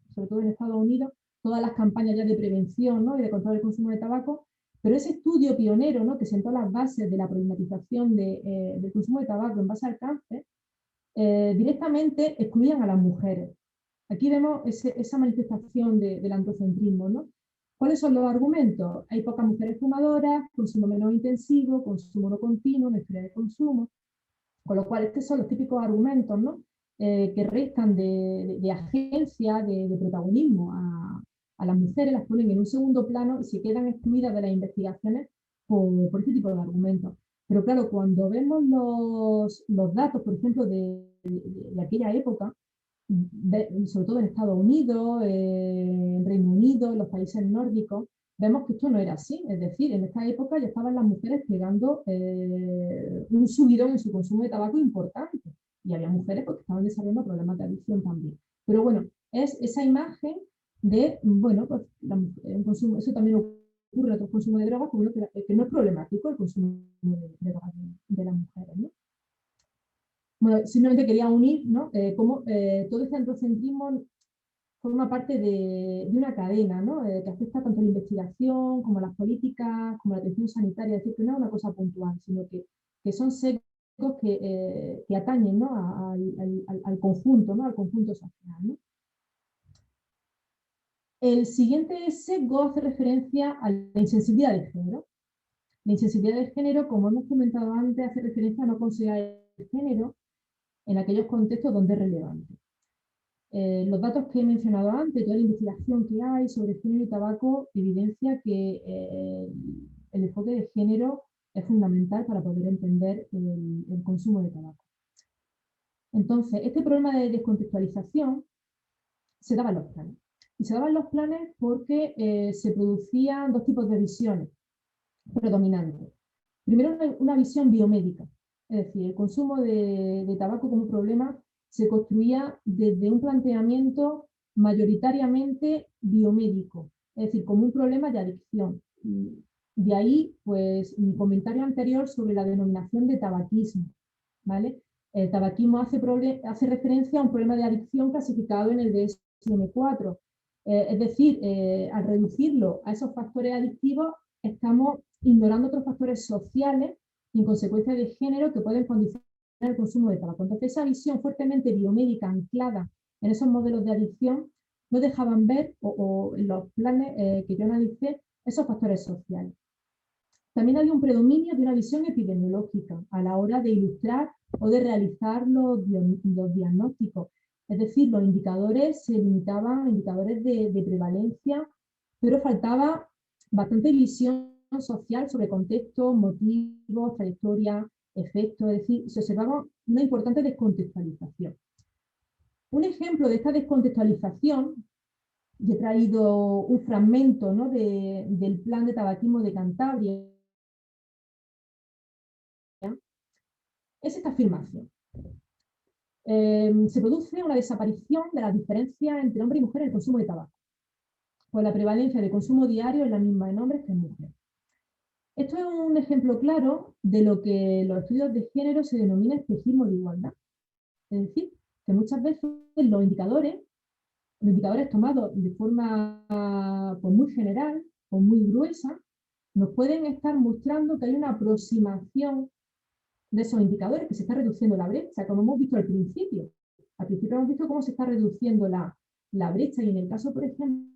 sobre todo en Estados Unidos, todas las campañas ya de prevención, ¿no?, y de control del consumo de tabaco. Pero ese estudio pionero, ¿no?, que sentó las bases de la problematización del consumo de tabaco en base al cáncer, directamente excluían a las mujeres. Aquí vemos esa manifestación del androcentrismo, ¿no? ¿Cuáles son los argumentos? Hay pocas mujeres fumadoras, consumo menos intensivo, consumo no continuo, necesidad de consumo. Con lo cual, estos son los típicos argumentos, ¿no?, que restan de agencia, de protagonismo a las mujeres, las ponen en un segundo plano y se quedan excluidas de las investigaciones por este tipo de argumentos. Pero claro, cuando vemos los datos, por ejemplo, de aquella época, sobre todo en Estados Unidos, en Reino Unido, en los países nórdicos, vemos que esto no era así. Es decir, en esta época ya estaban las mujeres pegando un subidón en su consumo de tabaco importante. Y había mujeres pues, que estaban desarrollando problemas de adicción también. Pero bueno, es esa imagen de, bueno, pues el consumo, eso también ocurre en otros consumos de drogas, pero que no es problemático el consumo de drogas de las mujeres, ¿no? Bueno, simplemente quería unir, ¿no?, cómo todo este androcentrismo forma parte de una cadena, ¿no?, que afecta tanto a la investigación como a las políticas, como a la atención sanitaria. Es decir, que no es una cosa puntual, sino que son sesgos que atañen, ¿no?, al conjunto, ¿no?, al conjunto social, ¿no? El siguiente sesgo hace referencia a la insensibilidad de género. La insensibilidad de género, como hemos comentado antes, hace referencia a no considerar el género en aquellos contextos donde es relevante. Los datos que he mencionado antes, toda la investigación que hay sobre género y tabaco, evidencia que el enfoque de género es fundamental para poder entender el consumo de tabaco. Entonces, este problema de descontextualización se daba en los planes. Y se daban los planes porque se producían dos tipos de visiones predominantes. Primero, una visión biomédica, es decir, el consumo de tabaco como problema se construía desde un planteamiento mayoritariamente biomédico, es decir, como un problema de adicción. De ahí, pues, mi comentario anterior sobre la denominación de tabaquismo, ¿vale? El tabaquismo hace referencia a un problema de adicción clasificado en el DSM-4. Es decir, al reducirlo a esos factores adictivos, estamos ignorando otros factores sociales y en consecuencia de género que pueden condicionar el consumo de tabaco. Entonces, esa visión fuertemente biomédica anclada en esos modelos de adicción no dejaban ver, o en los planes que yo analicé, esos factores sociales. También había un predominio de una visión epidemiológica a la hora de ilustrar o de realizar los diagnósticos. Es decir, los indicadores se limitaban a indicadores de prevalencia, pero faltaba bastante visión social sobre contexto, motivos, trayectoria, efectos, es decir, se observaba una importante descontextualización. Un ejemplo de esta descontextualización, y he traído un fragmento, ¿no?, del Plan de Tabaquismo de Cantabria, es esta afirmación. Se produce una desaparición de la diferencia entre hombre y mujer en el consumo de tabaco, pues la prevalencia de consumo diario es la misma en hombres que en mujeres. Esto es un ejemplo claro de lo que en los estudios de género se denomina espejismo de igualdad. Es decir, que muchas veces los indicadores tomados de forma pues, muy general o muy gruesa, nos pueden estar mostrando que hay una aproximación de esos indicadores, que se está reduciendo la brecha, como hemos visto al principio. Al principio hemos visto cómo se está reduciendo la brecha, y en el caso, por ejemplo,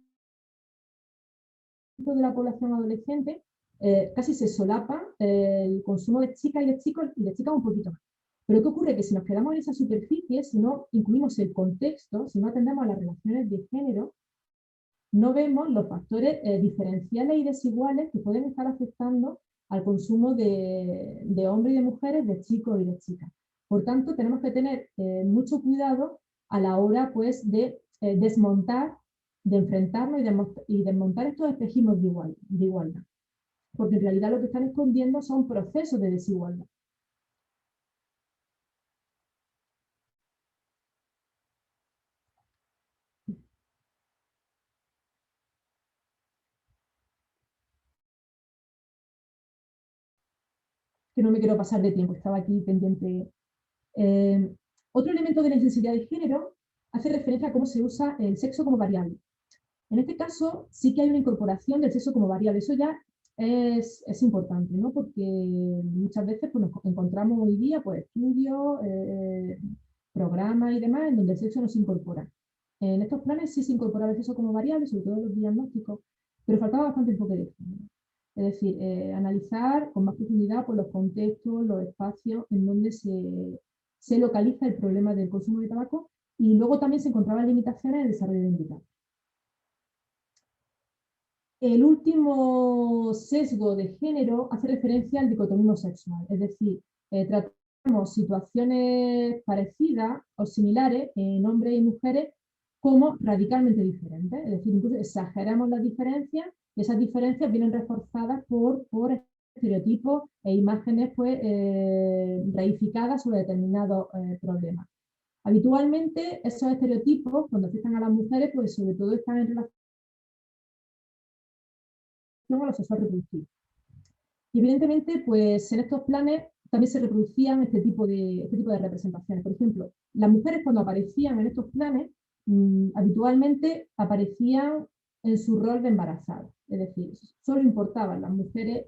de la población adolescente, casi se solapa el consumo de chicas y de chicos, y de chicas un poquito más. Pero ¿qué ocurre? Que si nos quedamos en esa superficie, si no incluimos el contexto, si no atendemos a las relaciones de género, no vemos los factores diferenciales y desiguales que pueden estar afectando al consumo de hombres y de mujeres, de chicos y de chicas. Por tanto, tenemos que tener mucho cuidado a la hora, pues, de desmontar, de enfrentarnos y desmontar estos espejismos de igualdad. Porque en realidad lo que están escondiendo son procesos de desigualdad. Que no me quiero pasar de tiempo, estaba aquí pendiente. Otro elemento de la intensidad de género hace referencia a cómo se usa el sexo como variable. En este caso sí que hay una incorporación del sexo como variable. Eso ya es importante, ¿no? Porque muchas veces pues, nos encontramos hoy día pues, estudios, programas y demás en donde el sexo no se incorpora. En estos planes sí se incorporaba el sexo como variable, sobre todo en los diagnósticos, pero faltaba bastante enfoque de género. Es decir, analizar con más profundidad pues, los contextos, los espacios en donde se localiza el problema del consumo de tabaco, y luego también se encontraban limitaciones en el desarrollo de indicadores. El último sesgo de género hace referencia al dicotomismo sexual, es decir, tratamos situaciones parecidas o similares en hombres y mujeres como radicalmente diferentes, es decir, incluso exageramos las diferencias, y esas diferencias vienen reforzadas por estereotipos e imágenes pues, reificadas sobre determinados problemas. Habitualmente esos estereotipos, cuando afectan a las mujeres, pues sobre todo están en relación a lo sexual reproductivo. Y evidentemente, pues en estos planes también se reproducían este tipo de representaciones. Por ejemplo, las mujeres cuando aparecían en estos planes, habitualmente aparecían en su rol de embarazadas. Es decir, solo importaban las mujeres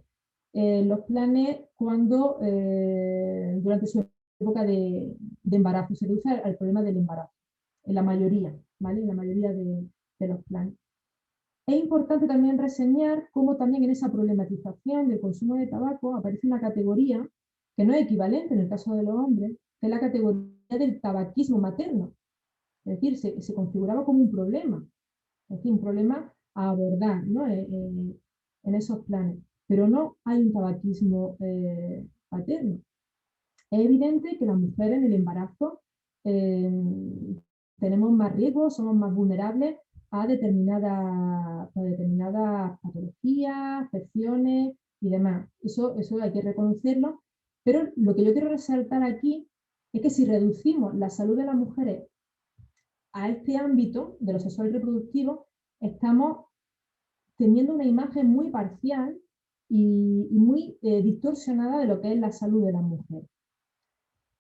los planes cuando, durante su época de embarazo, se reduce al problema del embarazo, en la mayoría, ¿vale? En la mayoría de los planes. Es importante también reseñar cómo también en esa problematización del consumo de tabaco aparece una categoría que no es equivalente en el caso de los hombres, que es la categoría del tabaquismo materno. Es decir, se configuraba como un problema, es decir, un problema a abordar, ¿no? En esos planes. Pero no hay un tabaquismo paterno. Es evidente que las mujeres en el embarazo tenemos más riesgos, somos más vulnerables a determinadas patologías, afecciones y demás. Eso hay que reconocerlo, pero lo que yo quiero resaltar aquí es que si reducimos la salud de las mujeres a este ámbito de lo sexual y reproductivo, estamos teniendo una imagen muy parcial y muy distorsionada de lo que es la salud de las mujeres.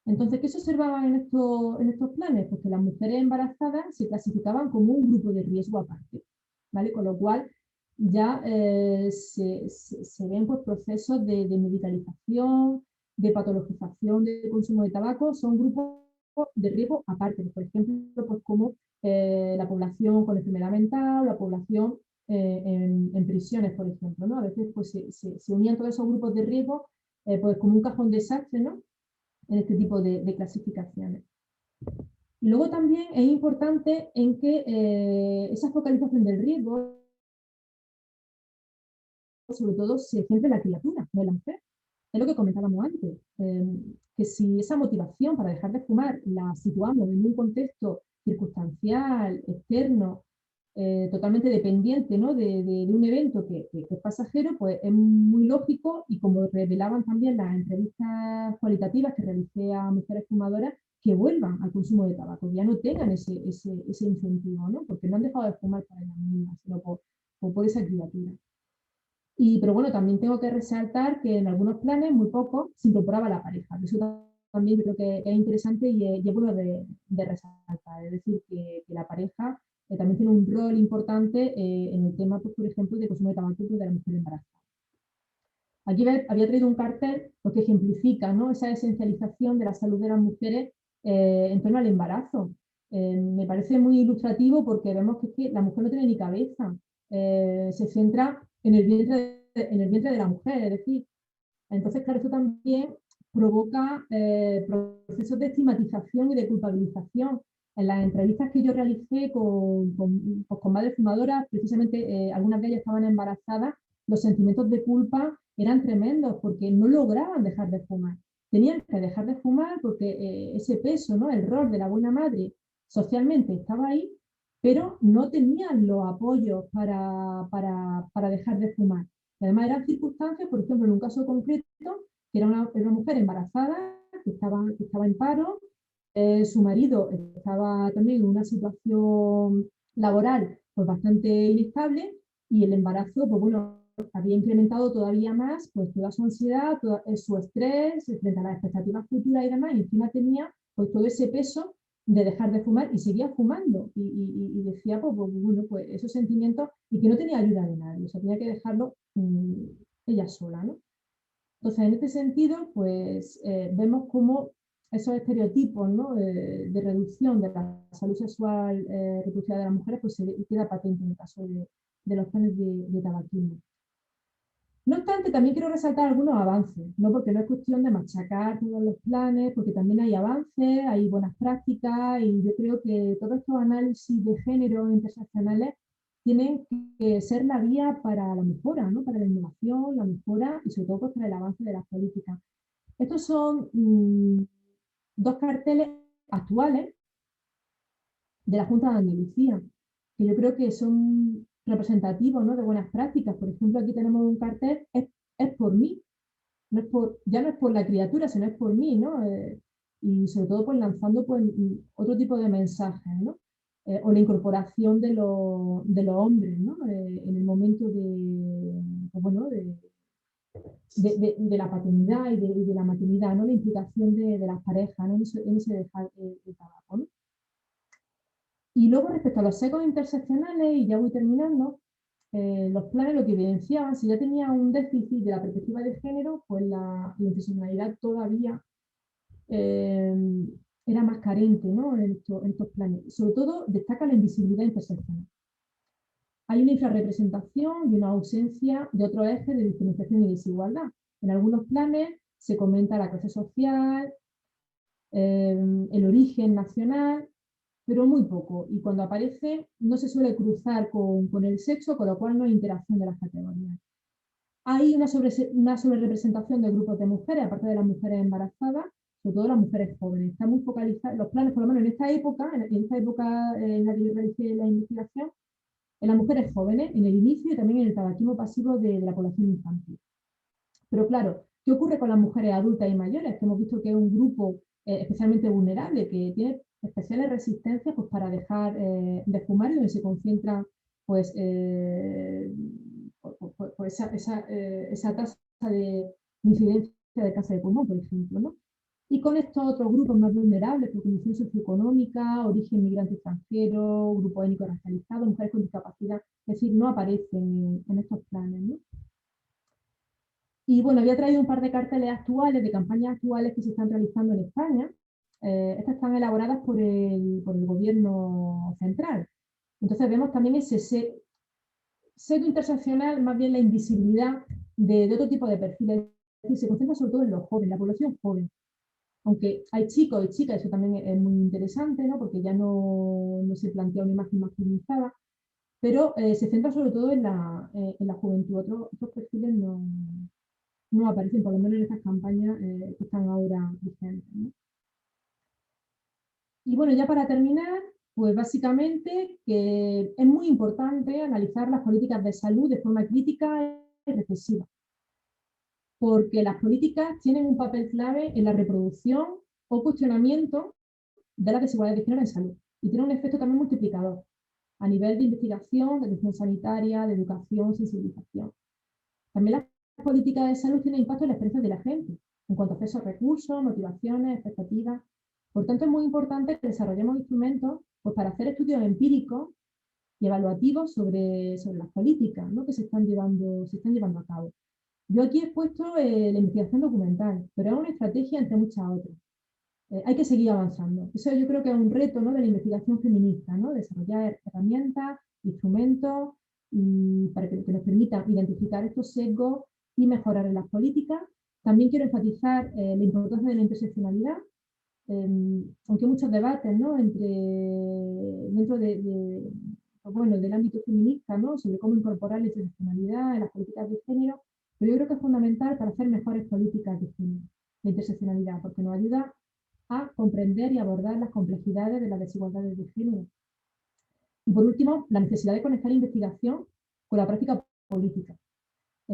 Entonces, ¿qué se observaba en estos planes? Pues que las mujeres embarazadas se clasificaban como un grupo de riesgo aparte, ¿vale? Con lo cual ya se ven pues, procesos de medicalización, de patologización del consumo de tabaco, son grupos de riesgo aparte, por ejemplo, pues como la población con enfermedad mental, la población en prisiones, por ejemplo, ¿no? A veces pues, se unían todos esos grupos de riesgo pues, como un cajón desastre, ¿no? En este tipo de clasificaciones. Y luego también es importante en que esa focalización del riesgo, sobre todo, se centra en la criatura, no en la mujer. Es lo que comentábamos antes, que si esa motivación para dejar de fumar la situamos en un contexto circunstancial, externo, totalmente dependiente, ¿no? de un evento que es pasajero, pues es muy lógico, y como revelaban también las entrevistas cualitativas que realicé a mujeres fumadoras, que vuelvan al consumo de tabaco, ya no tengan ese incentivo, ¿no? Porque no han dejado de fumar para ellas mismas, sino por esa criatura. Pero bueno, también tengo que resaltar que en algunos planes, muy poco, se incorporaba la pareja. Eso también yo creo que es interesante y es bueno de resaltar. Es decir, que la pareja también tiene un rol importante en el tema, pues, por ejemplo, de consumo de tabaco de la mujer embarazada. Aquí había traído un cartel pues, que ejemplifica, ¿no? Esa esencialización de la salud de las mujeres en torno al embarazo. Me parece muy ilustrativo porque vemos que la mujer no tiene ni cabeza. Se centra en el vientre de la mujer, es decir, entonces, claro, esto también provoca procesos de estigmatización y de culpabilización. En las entrevistas que yo realicé con madres fumadoras, precisamente algunas de ellas estaban embarazadas, los sentimientos de culpa eran tremendos porque no lograban dejar de fumar. Tenían que dejar de fumar porque ese peso, ¿no? El rol de la buena madre socialmente estaba ahí, pero no tenían los apoyos para dejar de fumar. Y además eran circunstancias, por ejemplo, en un caso concreto, que era una mujer embarazada, que estaba en paro, su marido estaba también en una situación laboral pues, bastante inestable, y el embarazo, pues bueno, había incrementado todavía más pues, toda su ansiedad, todo su estrés frente a las expectativas futuras y demás, y encima tenía pues, todo ese peso de dejar de fumar y seguía fumando. Y decía, pues, bueno, pues esos sentimientos, y que no tenía ayuda de nadie, o sea, tenía que dejarlo ella sola, ¿no? Entonces, en este sentido, pues vemos cómo esos estereotipos, ¿no? de reducción de la salud sexual reproductiva de las mujeres, pues se queda patente en el caso de los planes de tabaquismo. No obstante, también quiero resaltar algunos avances, ¿no? Porque no es cuestión de machacar todos los planes, porque también hay avances, hay buenas prácticas, y yo creo que todos estos análisis de género interseccionales tienen que ser la vía para la mejora, ¿no? Para la innovación, la mejora y sobre todo pues, para el avance de las políticas. Estos son dos carteles actuales de la Junta de Andalucía, que yo creo que son representativos, ¿no? de buenas prácticas. Por ejemplo, aquí tenemos un cartel, es por mí, ya no es por la criatura, sino es por mí, ¿no? Y sobre todo pues lanzando pues, otro tipo de mensajes, ¿no? O la incorporación de los hombres, ¿no? En el momento pues, bueno, de la paternidad y de la maternidad, ¿no? La implicación de las parejas, ¿no? en ese dejar el trabajo, ¿no? Y luego respecto a los sesgos interseccionales, y ya voy terminando, los planes lo que evidenciaban, si ya tenía un déficit de la perspectiva de género, pues la interseccionalidad todavía era más carente, ¿no? en estos planes. Sobre todo destaca la invisibilidad interseccional. Hay una infrarrepresentación y una ausencia de otro eje de diferenciación y desigualdad. En algunos planes se comenta la clase social, el origen nacional, pero muy poco. Y cuando aparece no se suele cruzar con el sexo, con lo cual no hay interacción de las categorías. Hay una sobrerepresentación de grupos de mujeres, aparte de las mujeres embarazadas, sobre todo las mujeres jóvenes. Está muy focalizada, los planes, por lo menos en esta época en la que yo realicé la investigación, en las mujeres jóvenes, en el inicio y también en el tabaquismo pasivo de la población infantil. Pero claro, ¿qué ocurre con las mujeres adultas y mayores? Que hemos visto que es un grupo especialmente vulnerable, que tiene especiales resistencias pues, para dejar de fumar, y donde se concentra pues, esa tasa de incidencia de cáncer de pulmón, por ejemplo, ¿no? Y con estos otros grupos más vulnerables, por condición socioeconómica, origen migrante extranjero, grupo étnico racializado, mujeres con discapacidad, es decir, no aparecen en estos planes, ¿no? Y bueno, había traído un par de carteles actuales, de campañas actuales que se están realizando en España. Estas están elaboradas por el gobierno central. Entonces vemos también pseudo-interseccional más bien la invisibilidad de otro tipo de perfiles. Es decir, se concentra sobre todo en los jóvenes, la población joven. Aunque hay chicos y chicas, eso también es muy interesante, ¿no? Porque ya no se plantea una imagen masculinizada, pero se centra sobre todo en la juventud. Otros perfiles no aparecen, por lo menos en estas campañas que están ahora vigentes, ¿no? Y bueno, ya para terminar, pues básicamente que es muy importante analizar las políticas de salud de forma crítica y reflexiva, porque las políticas tienen un papel clave en la reproducción o cuestionamiento de las desigualdades de género en salud, y tienen un efecto también multiplicador a nivel de investigación, de atención sanitaria, de educación, sensibilización. También las políticas de salud tienen impacto en la experiencia de la gente, en cuanto a acceso a recursos, motivaciones, expectativas. Por tanto, es muy importante que desarrollemos instrumentos pues, para hacer estudios empíricos y evaluativos sobre las políticas, ¿no? Que se están llevando a cabo. Yo aquí he puesto la investigación documental, pero es una estrategia entre muchas otras. Hay que seguir avanzando. Eso yo creo que es un reto, ¿no? De la investigación feminista, ¿no? Desarrollar herramientas, instrumentos para que nos permitan identificar estos sesgos y mejorar en las políticas. También quiero enfatizar la importancia de la interseccionalidad, aunque hay muchos debates, ¿no? Dentro bueno, del ámbito feminista, ¿no? Sobre cómo incorporar la interseccionalidad en las políticas de género, pero yo creo que es fundamental para hacer mejores políticas de género, la interseccionalidad, porque nos ayuda a comprender y abordar las complejidades de las desigualdades de género. Y por último, la necesidad de conectar investigación con la práctica política.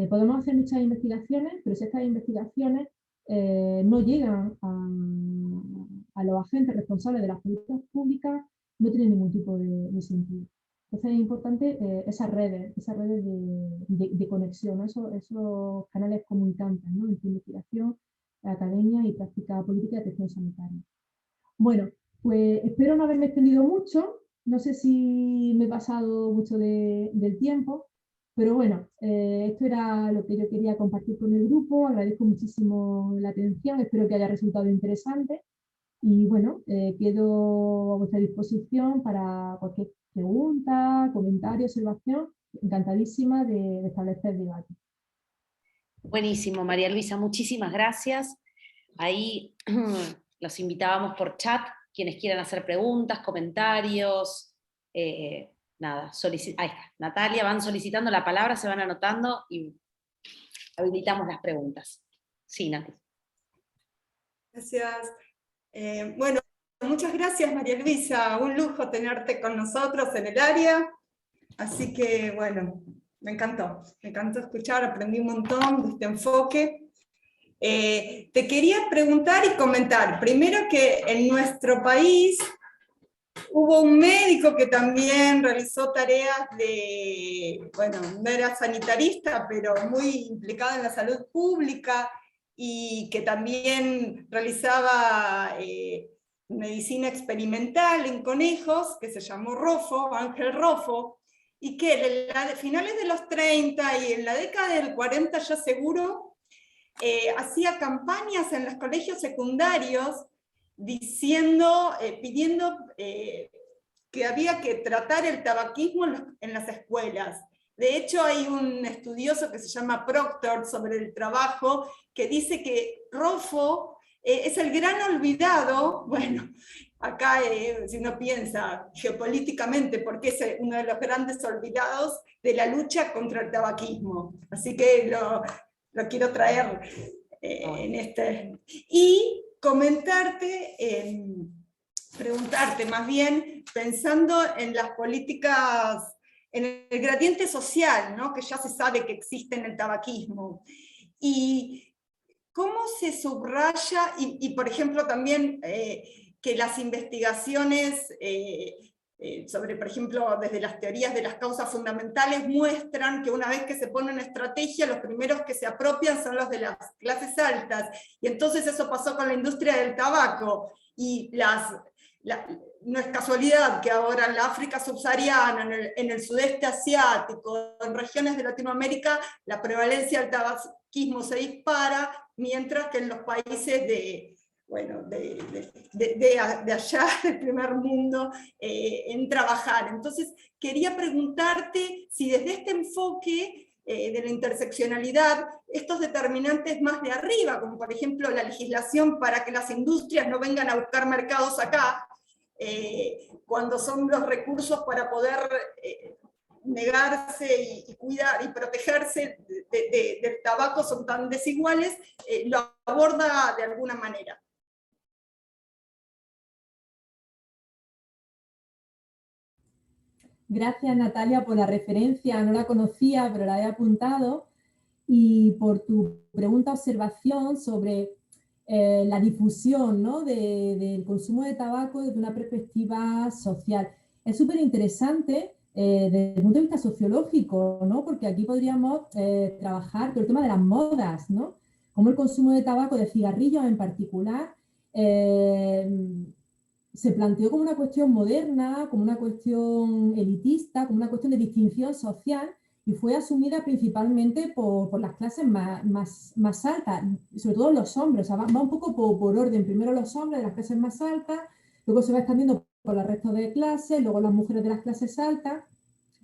Podemos hacer muchas investigaciones, pero si estas investigaciones no llegan a los agentes responsables de las políticas públicas, no tienen ningún tipo de sentido. Entonces es importante esas redes de conexión, ¿no? esos canales comunicantes, ¿no? Entre investigación, academia y práctica política de atención sanitaria. Bueno, pues espero no haberme extendido mucho, no sé si me he pasado mucho del tiempo, pero bueno, esto era lo que yo quería compartir con el grupo, agradezco muchísimo la atención, espero que haya resultado interesante y bueno, quedo a vuestra disposición para cualquier pregunta, comentario, observación, encantadísima de establecer debate. Buenísimo, María Luisa, muchísimas gracias. Ahí los invitábamos por chat, quienes quieran hacer preguntas, comentarios, nada, ahí está, Natalia, van solicitando la palabra, se van anotando y habilitamos las preguntas. Sí, Nati. Gracias. Bueno, muchas gracias, María Luisa, un lujo tenerte con nosotros en el área, así que bueno, me encantó escuchar, aprendí un montón de este enfoque. Te quería preguntar y comentar, primero que en nuestro país hubo un médico que también realizó tareas de, bueno, no era sanitarista, pero muy implicado en la salud pública, y que también realizaba medicina experimental en conejos, que se llamó Roffo, Ángel Roffo, y que a finales de los 30 y en la década del 40 ya seguro, hacía campañas en los colegios secundarios diciendo, pidiendo que había que tratar el tabaquismo en las escuelas. De hecho, hay un estudioso que se llama Proctor sobre el trabajo, que dice que Roffo es el gran olvidado, bueno, acá si uno piensa geopolíticamente, porque es uno de los grandes olvidados de la lucha contra el tabaquismo. Así que lo quiero traer en este. Y comentarte, preguntarte más bien, pensando en las políticas, en el gradiente social, ¿no? Que ya se sabe que existe en el tabaquismo. Y cómo se subraya, y por ejemplo también que las investigaciones sobre, por ejemplo, desde las teorías de las causas fundamentales, muestran que una vez que se pone una estrategia, los primeros que se apropian son los de las clases altas, y entonces eso pasó con la industria del tabaco, y no es casualidad que ahora en la África subsahariana, en el sudeste asiático, en regiones de Latinoamérica, la prevalencia del tabaquismo se dispara, mientras que en los países bueno, de allá, del primer mundo, en trabajar. Entonces, quería preguntarte si desde este enfoque de la interseccionalidad, estos determinantes más de arriba, como por ejemplo la legislación para que las industrias no vengan a buscar mercados acá, cuando son los recursos para poder negarse y cuidar y protegerse del tabaco son tan desiguales, lo aborda de alguna manera. Gracias, Natalia, por la referencia. No la conocía, pero la he apuntado. Y por tu pregunta observación sobre la difusión, ¿no?, del consumo de tabaco desde una perspectiva social. Es súper interesante desde el punto de vista sociológico, ¿no?, porque aquí podríamos trabajar con el tema de las modas, ¿no?, como el consumo de tabaco, de cigarrillos en particular, se planteó como una cuestión moderna, como una cuestión elitista, como una cuestión de distinción social, y fue asumida principalmente por las clases más altas, sobre todo los hombres. O sea, va un poco por orden. Primero los hombres de las clases más altas, luego se va extendiendo por el resto de clases, luego las mujeres de las clases altas.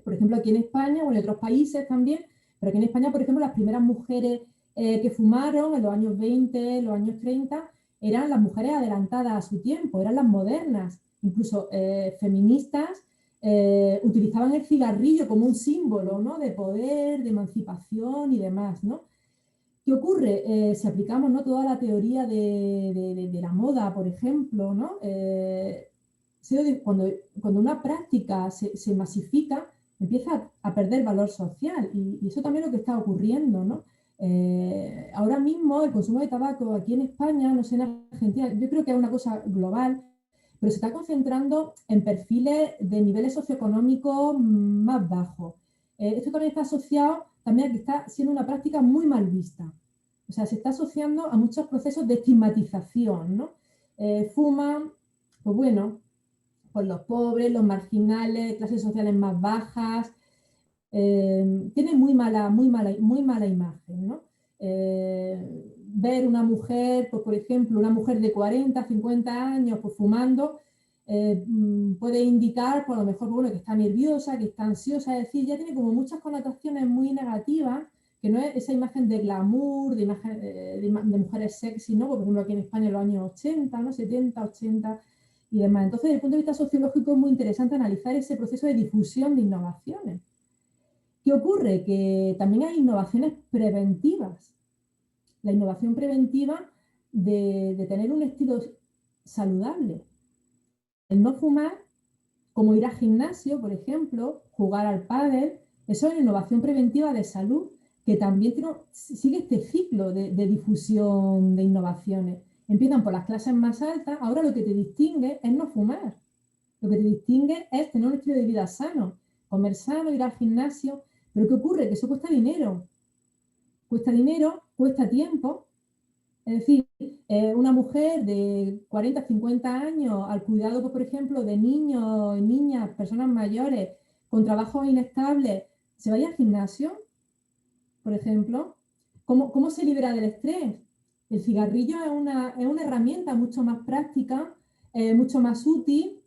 Por ejemplo, aquí en España, o en otros países también, pero aquí en España, por ejemplo, las primeras mujeres que fumaron en los años 20, los años 30, eran las mujeres adelantadas a su tiempo, eran las modernas, incluso feministas, utilizaban el cigarrillo como un símbolo, ¿no?, de poder, de emancipación y demás, ¿no? ¿Qué ocurre? Si aplicamos, ¿no?, toda la teoría de la moda, por ejemplo, ¿no?, cuando una práctica se masifica, empieza a perder valor social, y eso también es lo que está ocurriendo, ¿no? Ahora mismo el consumo de tabaco aquí en España, no sé en Argentina, yo creo que es una cosa global, pero se está concentrando en perfiles de niveles socioeconómicos más bajos. Esto también está asociado también a que está siendo una práctica muy mal vista. O sea, se está asociando a muchos procesos de estigmatización, ¿no? Fuman, pues bueno, pues los pobres, los marginales, clases sociales más bajas, tiene muy mala imagen, ¿no? Ver una mujer, pues por ejemplo, una mujer de 40, 50 años pues fumando, puede indicar, por lo mejor, bueno, que está nerviosa, que está ansiosa, es decir, ya tiene como muchas connotaciones muy negativas, que no es esa imagen de glamour, de mujeres sexy, ¿no? Por ejemplo, aquí en España en los años 80, ¿no?, 70, 80 y demás. Entonces, desde el punto de vista sociológico es muy interesante analizar ese proceso de difusión de innovaciones. ¿Qué ocurre? Que también hay innovaciones preventivas. La innovación preventiva de tener un estilo saludable. El no fumar, como ir al gimnasio, por ejemplo, jugar al pádel, eso es innovación preventiva de salud, que también sigue este ciclo de difusión de innovaciones. Empiezan por las clases más altas, ahora lo que te distingue es no fumar. Lo que te distingue es tener un estilo de vida sano, comer sano, ir al gimnasio. Pero ¿qué ocurre? Que eso cuesta dinero, cuesta tiempo. Es decir, una mujer de 40, 50 años al cuidado, pues, por ejemplo, de niños, niñas, personas mayores con trabajos inestables, ¿se vaya al gimnasio, por ejemplo? ¿Cómo se libera del estrés? El cigarrillo es una herramienta mucho más práctica, mucho más útil,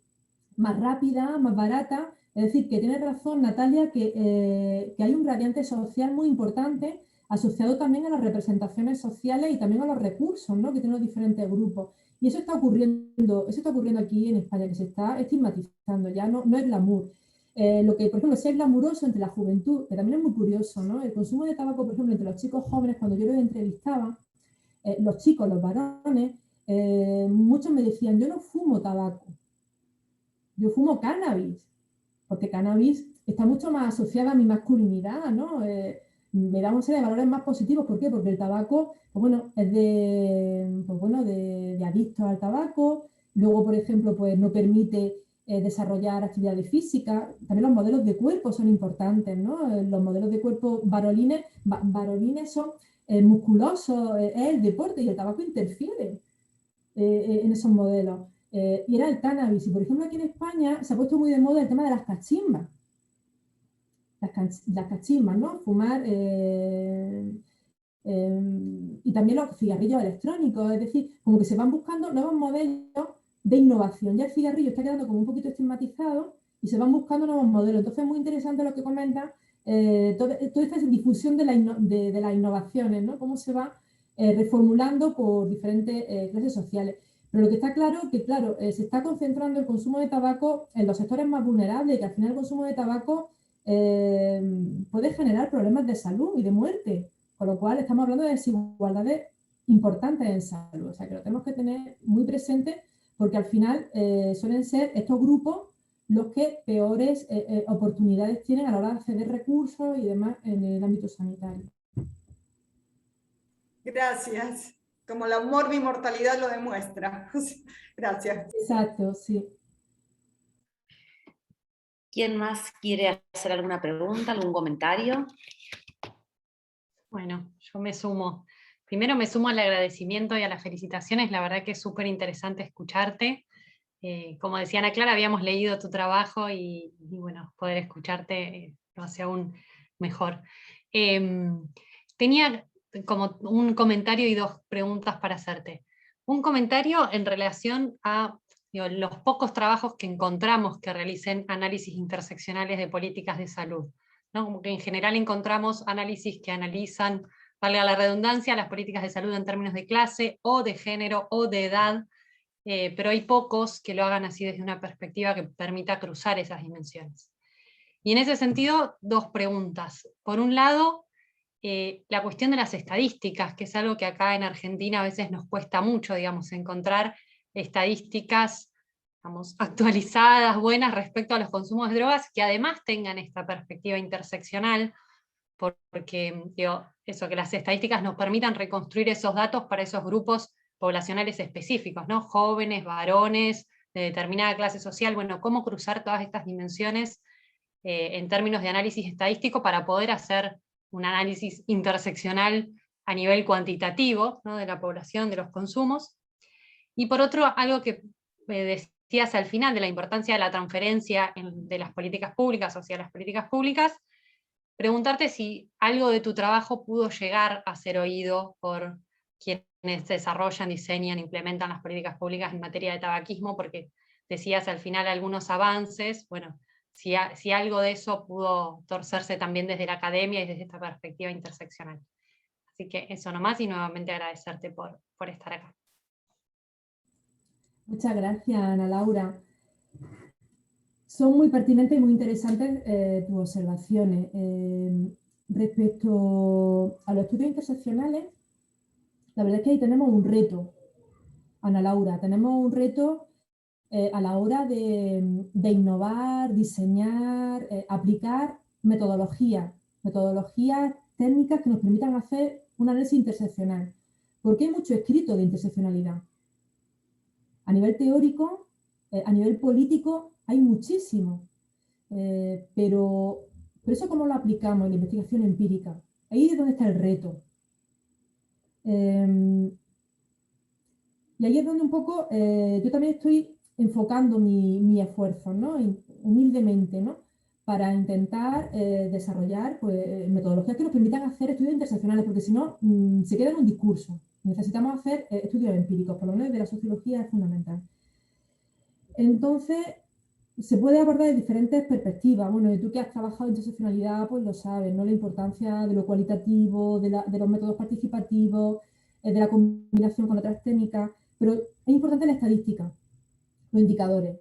más rápida, más barata. Es decir, que tiene razón Natalia que hay un gradiente social muy importante asociado también a las representaciones sociales y también a los recursos, ¿no?, que tienen los diferentes grupos. Y eso está ocurriendo aquí en España, que se está estigmatizando, ya no es glamour. Lo que, por ejemplo, sí es glamuroso entre la juventud, que también es muy curioso, ¿no? El consumo de tabaco, por ejemplo, entre los chicos jóvenes, cuando yo los entrevistaba, los chicos, los varones, muchos me decían, yo no fumo tabaco, yo fumo cannabis, porque cannabis está mucho más asociada a mi masculinidad, ¿no? Me da una serie de valores más positivos. ¿Por qué? Porque el tabaco, pues bueno, es de adictos al tabaco. Luego, por ejemplo, pues no permite desarrollar actividades físicas. También los modelos de cuerpo son importantes, ¿no? Los modelos de cuerpo varolines son musculosos, es el deporte, y el tabaco interfiere en esos modelos. Y era el cannabis. Y por ejemplo, aquí en España se ha puesto muy de moda el tema de las cachimbas. Las cachimbas, ¿no? Fumar y también los cigarrillos electrónicos, es decir, como que se van buscando nuevos modelos de innovación. Ya el cigarrillo está quedando como un poquito estigmatizado y se van buscando nuevos modelos. Entonces es muy interesante lo que comenta, toda esta difusión de las innovaciones, ¿no? Cómo se va reformulando por diferentes clases sociales. Pero lo que está claro es que, claro, se está concentrando el consumo de tabaco en los sectores más vulnerables, que al final el consumo de tabaco puede generar problemas de salud y de muerte, con lo cual estamos hablando de desigualdades importantes en salud, o sea que lo tenemos que tener muy presente porque al final suelen ser estos grupos los que peores oportunidades tienen a la hora de acceder recursos y demás en el ámbito sanitario. Gracias. Como la morbimortalidad lo demuestra. Gracias. Exacto, sí. ¿Quién más quiere hacer alguna pregunta, algún comentario? Bueno, yo me sumo. Primero me sumo al agradecimiento y a las felicitaciones. La verdad que es súper interesante escucharte. Como decía Ana Clara, habíamos leído tu trabajo y bueno, poder escucharte lo hace aún mejor. Tenía como un comentario y dos preguntas para hacerte. Un comentario en relación a los pocos trabajos que encontramos que realicen análisis interseccionales de políticas de salud, ¿no? Como que en general encontramos análisis que analizan, valga la redundancia, las políticas de salud en términos de clase o de género o de edad, pero hay pocos que lo hagan así desde una perspectiva que permita cruzar esas dimensiones. Y en ese sentido, dos preguntas. Por un lado, la cuestión de las estadísticas, que es algo que acá en Argentina a veces nos cuesta mucho, digamos, encontrar estadísticas, digamos, actualizadas, buenas respecto a los consumos de drogas, que además tengan esta perspectiva interseccional, porque digo, eso, que las estadísticas nos permitan reconstruir esos datos para esos grupos poblacionales específicos, ¿no? Jóvenes, varones, de determinada clase social, bueno, cómo cruzar todas estas dimensiones en términos de análisis estadístico para poder hacer un análisis interseccional a nivel cuantitativo, ¿no? De la población, de los consumos. Y por otro, algo que decías al final de la importancia de la transferencia de las políticas públicas hacia las políticas públicas, preguntarte si algo de tu trabajo pudo llegar a ser oído por quienes desarrollan, diseñan, implementan las políticas públicas en materia de tabaquismo, porque decías al final algunos avances, bueno, si algo de eso pudo torcerse también desde la academia y desde esta perspectiva interseccional. Así que eso nomás, y nuevamente agradecerte por estar acá. Muchas gracias, Ana Laura. Son muy pertinentes y muy interesantes tus observaciones. Respecto a los estudios interseccionales, la verdad es que ahí tenemos un reto, Ana Laura, tenemos un reto a la hora de innovar, diseñar, aplicar metodologías técnicas que nos permitan hacer un análisis interseccional. Porque hay mucho escrito de interseccionalidad. A nivel teórico, a nivel político, hay muchísimo. Pero eso, ¿cómo lo aplicamos en la investigación empírica? Ahí es donde está el reto. Y ahí es donde un poco yo también estoy enfocando mi esfuerzo, ¿no? Humildemente, ¿no? Para intentar desarrollar pues, metodologías que nos permitan hacer estudios interseccionales, porque si no, se queda en un discurso. Necesitamos hacer estudios empíricos, por lo menos de la sociología es fundamental. Entonces, se puede abordar de diferentes perspectivas. Bueno, y tú que has trabajado en interseccionalidad, pues lo sabes, ¿no? La importancia de lo cualitativo, de los métodos participativos, de la combinación con otras técnicas, pero es importante la estadística, los indicadores.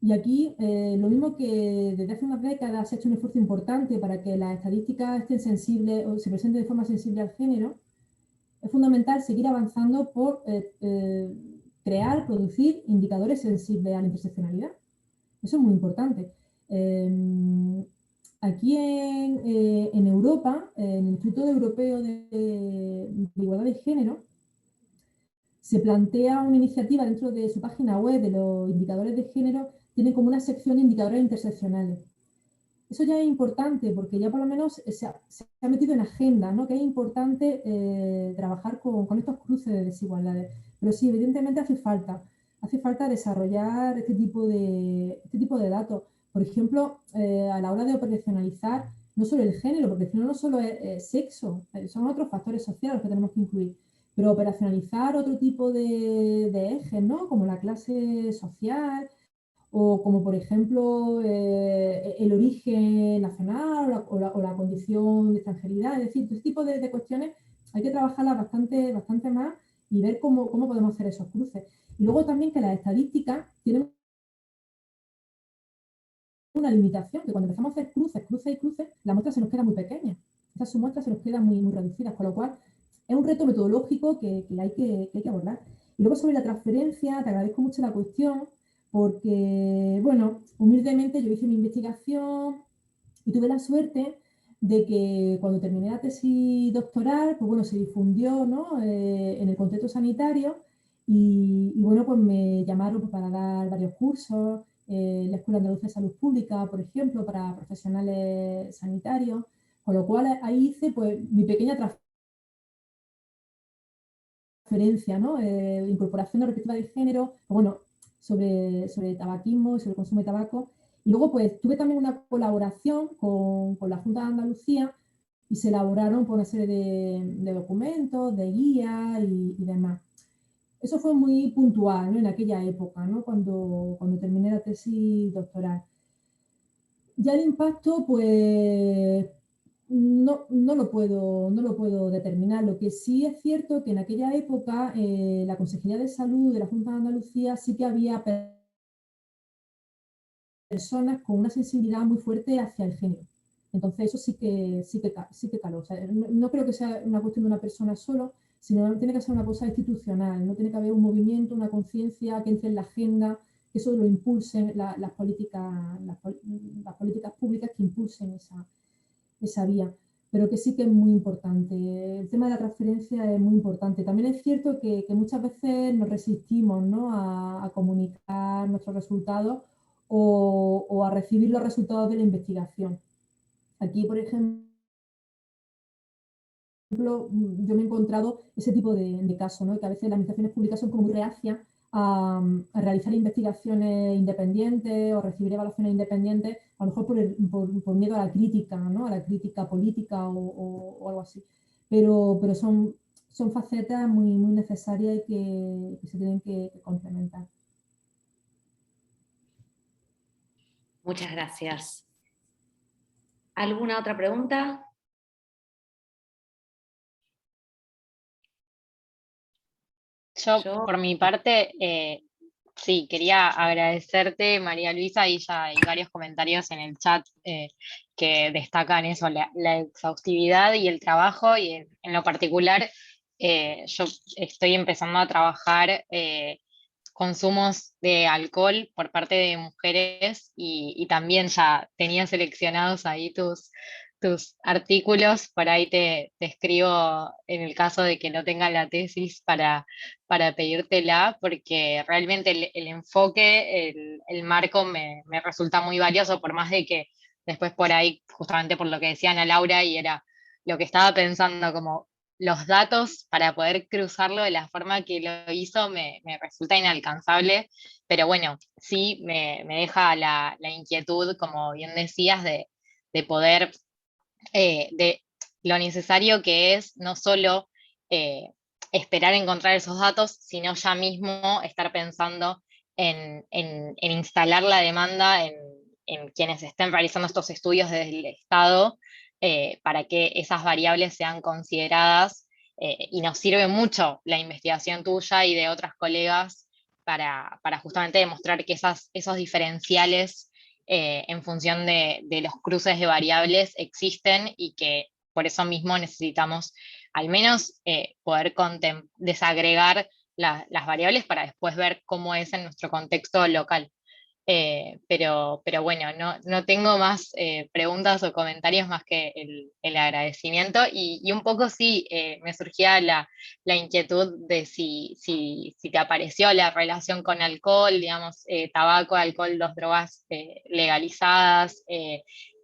Y aquí, lo mismo que desde hace unas décadas se ha hecho un esfuerzo importante para que las estadísticas estén sensibles o se presenten de forma sensible al género, es fundamental seguir avanzando por crear, producir indicadores sensibles a la interseccionalidad. Eso es muy importante. Aquí en Europa, en el Instituto Europeo de Igualdad de Género, se plantea una iniciativa dentro de su página web de los indicadores de género, tiene como una sección de indicadores interseccionales. Eso ya es importante porque ya por lo menos se ha metido en agenda, ¿no? Que es importante trabajar con estos cruces de desigualdades. Pero sí, evidentemente hace falta desarrollar este tipo de datos. Por ejemplo, a la hora de operacionalizar no solo el género, porque si no, no solo es sexo, son otros factores sociales los que tenemos que incluir, pero operacionalizar otro tipo de ejes, ¿no? Como la clase social, o como por ejemplo el origen nacional o la condición de extranjeridad, es decir, este tipo de cuestiones hay que trabajarlas bastante más y ver cómo podemos hacer esos cruces. Y luego también que las estadísticas tienen una limitación, que cuando empezamos a hacer cruces, la muestra se nos queda muy pequeña. Esa submuestra se nos queda muy reducida, con lo cual es un reto metodológico que hay que abordar. Y luego sobre la transferencia, te agradezco mucho la cuestión, porque, bueno, humildemente yo hice mi investigación y tuve la suerte de que cuando terminé la tesis doctoral, pues bueno, se difundió, ¿no? En el contexto sanitario y bueno, pues me llamaron pues, para dar varios cursos, la Escuela Andaluza de Salud Pública, por ejemplo, para profesionales sanitarios, con lo cual ahí hice pues mi pequeña transferencia, ¿no? Incorporación de perspectiva de género, pues, bueno, sobre tabaquismo y sobre el consumo de tabaco. Y luego pues tuve también una colaboración con la Junta de Andalucía y se elaboraron por una serie de documentos, de guías y demás. Eso fue muy puntual, ¿no? En aquella época, ¿no? Cuando terminé la tesis doctoral. Ya el impacto, pues, no lo puedo determinar. Lo que sí es cierto que en aquella época la Consejería de Salud de la Junta de Andalucía sí que había personas con una sensibilidad muy fuerte hacia el género. Entonces eso sí que caló. O sea, no creo que sea una cuestión de una persona solo, sino que tiene que ser una cosa institucional, no tiene que haber un movimiento, una conciencia que entre en la agenda, que eso lo impulsen las políticas públicas que impulsen esa vía. Pero que sí que es muy importante. El tema de la transferencia es muy importante. También es cierto que muchas veces nos resistimos, ¿no? a comunicar nuestros resultados o a recibir los resultados de la investigación. Aquí, por ejemplo, yo me he encontrado ese tipo de casos, ¿no? Que a veces las administraciones públicas son como muy reacias a realizar investigaciones independientes o recibir evaluaciones independientes, a lo mejor por miedo a la crítica, ¿no? A la crítica política o algo así. Pero son facetas muy necesarias y que se tienen que complementar. Muchas gracias. ¿Alguna otra pregunta? Yo, por mi parte, sí, quería agradecerte, María Luisa, y ya hay varios comentarios en el chat que destacan eso, la exhaustividad y el trabajo, y en lo particular, yo estoy empezando a trabajar consumos de alcohol por parte de mujeres y también ya tenía seleccionados ahí tus artículos, por ahí te escribo en el caso de que no tenga la tesis para pedírtela, porque realmente el enfoque, el marco me resulta muy valioso, por más de que después por ahí, justamente por lo que decía Ana Laura, y era lo que estaba pensando, como los datos para poder cruzarlo de la forma que lo hizo me resulta inalcanzable, pero bueno, sí me deja la inquietud, como bien decías, de poder, de lo necesario que es no solo esperar encontrar esos datos, sino ya mismo estar pensando en instalar la demanda en quienes estén realizando estos estudios desde el Estado, para que esas variables sean consideradas, y nos sirve mucho la investigación tuya y de otras colegas para justamente demostrar que esos diferenciales en función de los cruces de variables existen, y que por eso mismo necesitamos al menos poder desagregar las variables para después ver cómo es en nuestro contexto local. Pero bueno, no tengo más preguntas o comentarios más que el agradecimiento, y un poco sí, me surgía la inquietud de si te apareció la relación con alcohol, digamos, tabaco, alcohol, dos drogas legalizadas,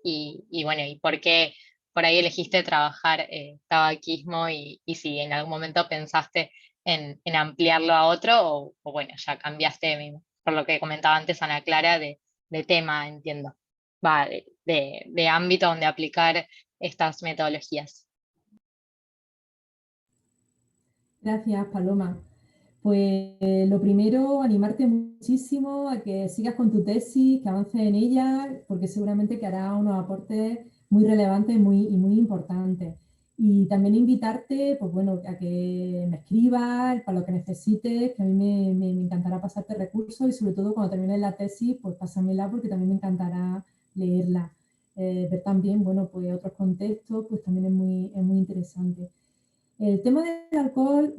y bueno, y por qué por ahí elegiste trabajar tabaquismo, y si en algún momento pensaste en ampliarlo a otro, o bueno, ya cambiaste por lo que comentaba antes Ana Clara, de tema, entiendo. Va, de ámbito donde aplicar estas metodologías. Gracias, Paloma. Pues lo primero, animarte muchísimo a que sigas con tu tesis, que avances en ella, porque seguramente que hará unos aportes muy relevantes y muy importantes. Y también invitarte, pues bueno, a que me escribas para lo que necesites, que a mí me encantará pasarte recursos y sobre todo cuando termines la tesis, pues pásamela porque también me encantará leerla. Ver también, bueno, pues otros contextos, pues también es muy interesante. El tema del alcohol,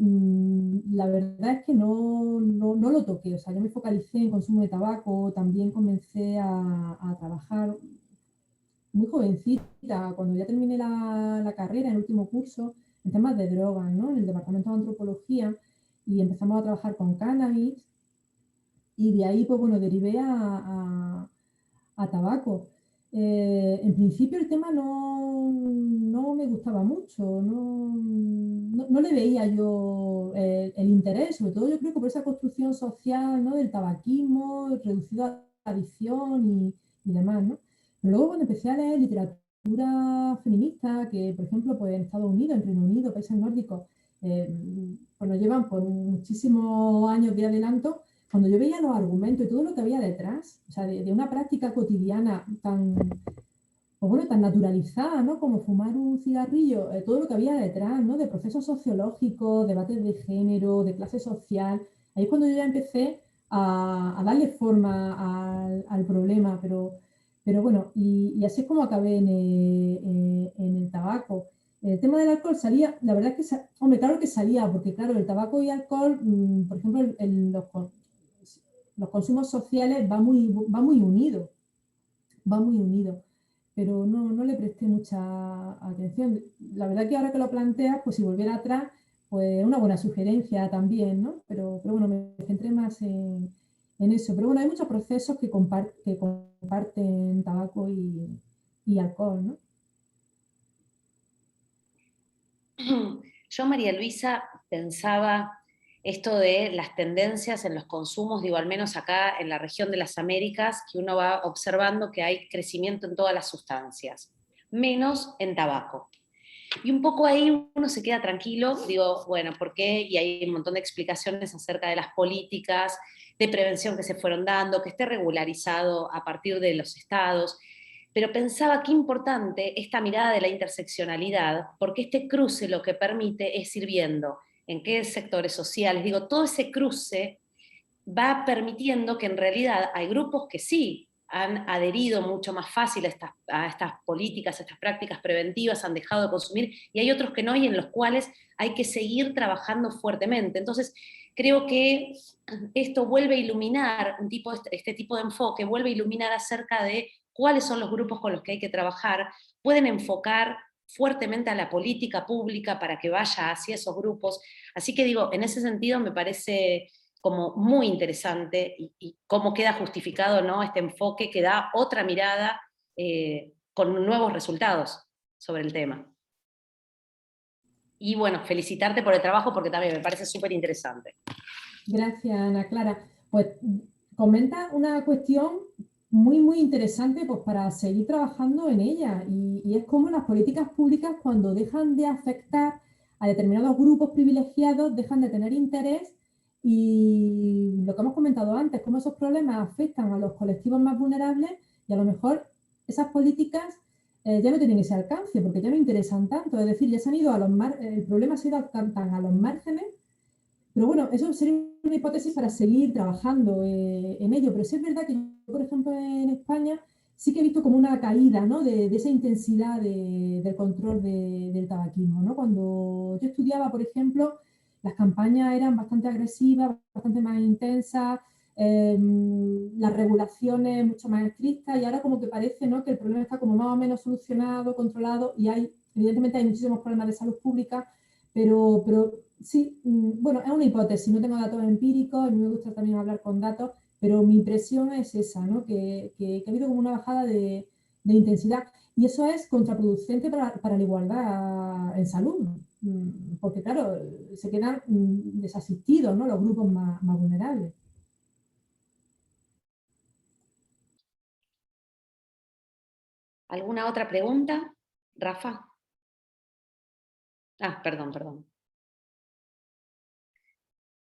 la verdad es que no lo toqué, o sea, yo me focalicé en consumo de tabaco, también comencé a trabajar muy jovencita, cuando ya terminé la carrera, el último curso, en temas de drogas, ¿no? En el departamento de antropología, y empezamos a trabajar con cannabis, y de ahí, pues bueno, derivé a tabaco. En principio el tema no me gustaba mucho, no le veía yo el interés, sobre todo yo creo que por esa construcción social, ¿no? Del tabaquismo, reducido a la adicción y demás, ¿no? Pero luego cuando empecé a leer literatura feminista, que por ejemplo pues, en Estados Unidos, en Reino Unido, países nórdicos, pues nos llevan por muchísimos años de adelanto, cuando yo veía los argumentos y todo lo que había detrás, o sea, de una práctica cotidiana tan, pues bueno, tan naturalizada, ¿no? Como fumar un cigarrillo, todo lo que había detrás, ¿no? De procesos sociológicos, debates de género, de clase social. Ahí es cuando yo ya empecé a darle forma al problema, pero bueno, y así es como acabé en el tabaco. El tema del alcohol salía, la verdad es que, hombre, claro que salía, porque claro, el tabaco y alcohol, por ejemplo, los consumos sociales va muy unido, pero no le presté mucha atención. La verdad que ahora que lo planteas, pues si volviera atrás, pues una buena sugerencia también, ¿no? Pero bueno, me centré más en eso. Pero bueno, hay muchos procesos que comparten tabaco y alcohol, ¿no? Yo, María Luisa, pensaba esto de las tendencias en los consumos, digo, al menos acá en la región de las Américas, que uno va observando que hay crecimiento en todas las sustancias, menos en tabaco. Y un poco ahí uno se queda tranquilo, digo, bueno, ¿por qué? Y hay un montón de explicaciones acerca de las políticas de prevención que se fueron dando, que esté regularizado a partir de los estados, pero pensaba qué importante esta mirada de la interseccionalidad, porque este cruce lo que permite es ir viendo en qué sectores sociales, digo, todo ese cruce va permitiendo que en realidad hay grupos que sí han adherido mucho más fácil a estas políticas, a estas prácticas preventivas, han dejado de consumir, y hay otros que no, y en los cuales hay que seguir trabajando fuertemente. Entonces, creo que esto vuelve a iluminar este tipo de enfoque, vuelve a iluminar acerca de cuáles son los grupos con los que hay que trabajar, pueden enfocar fuertemente a la política pública para que vaya hacia esos grupos. Así que digo, en ese sentido me parece como muy interesante y cómo queda justificado, ¿no? Este enfoque que da otra mirada con nuevos resultados sobre el tema. Y bueno, felicitarte por el trabajo porque también me parece súper interesante. Gracias, Ana Clara. Pues comenta una cuestión muy interesante pues, para seguir trabajando en ella y es cómo las políticas públicas cuando dejan de afectar a determinados grupos privilegiados dejan de tener interés y lo que hemos comentado antes, cómo esos problemas afectan a los colectivos más vulnerables y a lo mejor esas políticas ya no tienen ese alcance porque ya no interesan tanto, es decir, ya se han ido el problema se ha ido tan a los márgenes. Pero bueno, eso sería una hipótesis para seguir trabajando en ello. Pero sí es verdad que yo, por ejemplo, en España sí que he visto como una caída, ¿no? de esa intensidad del control del tabaquismo, ¿no? Cuando yo estudiaba, por ejemplo, las campañas eran bastante agresivas, bastante más intensas, las regulaciones mucho más estrictas y ahora como que parece, ¿no? que el problema está como más o menos solucionado, controlado y evidentemente hay muchísimos problemas de salud pública, pero sí, bueno, es una hipótesis, no tengo datos empíricos, a mí me gusta también hablar con datos, pero mi impresión es esa, ¿no? que ha habido como una bajada de intensidad y eso es contraproducente para la igualdad en salud, porque claro, se quedan desasistidos, ¿no? Los grupos más vulnerables. ¿Alguna otra pregunta? Rafa. Perdón.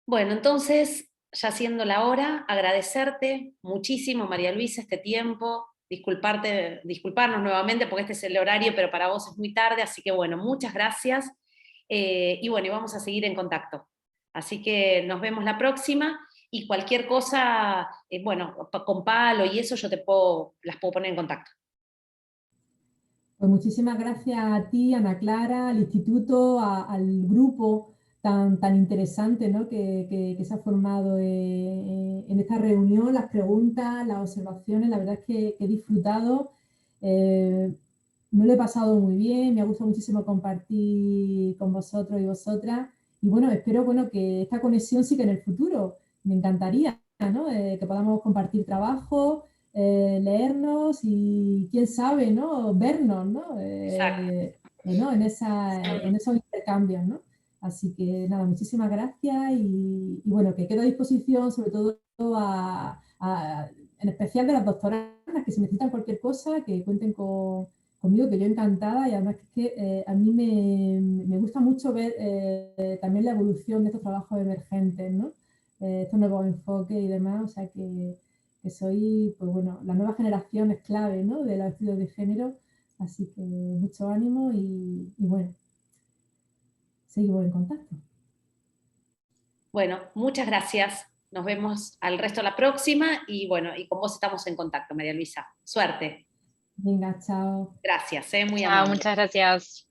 Bueno, entonces, ya siendo la hora, agradecerte muchísimo, María Luisa, este tiempo, disculparnos nuevamente porque este es el horario, pero para vos es muy tarde, así que bueno, muchas gracias, y bueno, y vamos a seguir en contacto. Así que nos vemos la próxima, y cualquier cosa, bueno, con Palo y eso yo las puedo poner en contacto. Pues muchísimas gracias a ti, Ana Clara, al instituto, al grupo tan interesante, ¿no? que se ha formado en esta reunión, las preguntas, las observaciones, la verdad es que he disfrutado, me lo he pasado muy bien, me ha gustado muchísimo compartir con vosotros y vosotras, y bueno, espero que esta conexión siga en el futuro, me encantaría, ¿no? Que podamos compartir trabajo, leernos y quién sabe, ¿no? Vernos, ¿no? ¿no? En esos intercambios, ¿no? Así que nada, muchísimas gracias y bueno, que quedo a disposición sobre todo en especial de las doctorandas, que si necesitan cualquier cosa, que cuenten conmigo, que yo encantada, y además que a mí me gusta mucho ver también la evolución de estos trabajos emergentes, ¿no? Estos nuevos enfoques y demás, o sea que soy, pues bueno, la nueva generación es clave, ¿no? De los estudios de género, así que mucho ánimo y bueno, seguimos en contacto. Bueno, muchas gracias. Nos vemos al resto la próxima, y bueno, y con vos estamos en contacto, María Luisa. Suerte. Venga, chao. Gracias, muy Chao, amable. muchas gracias.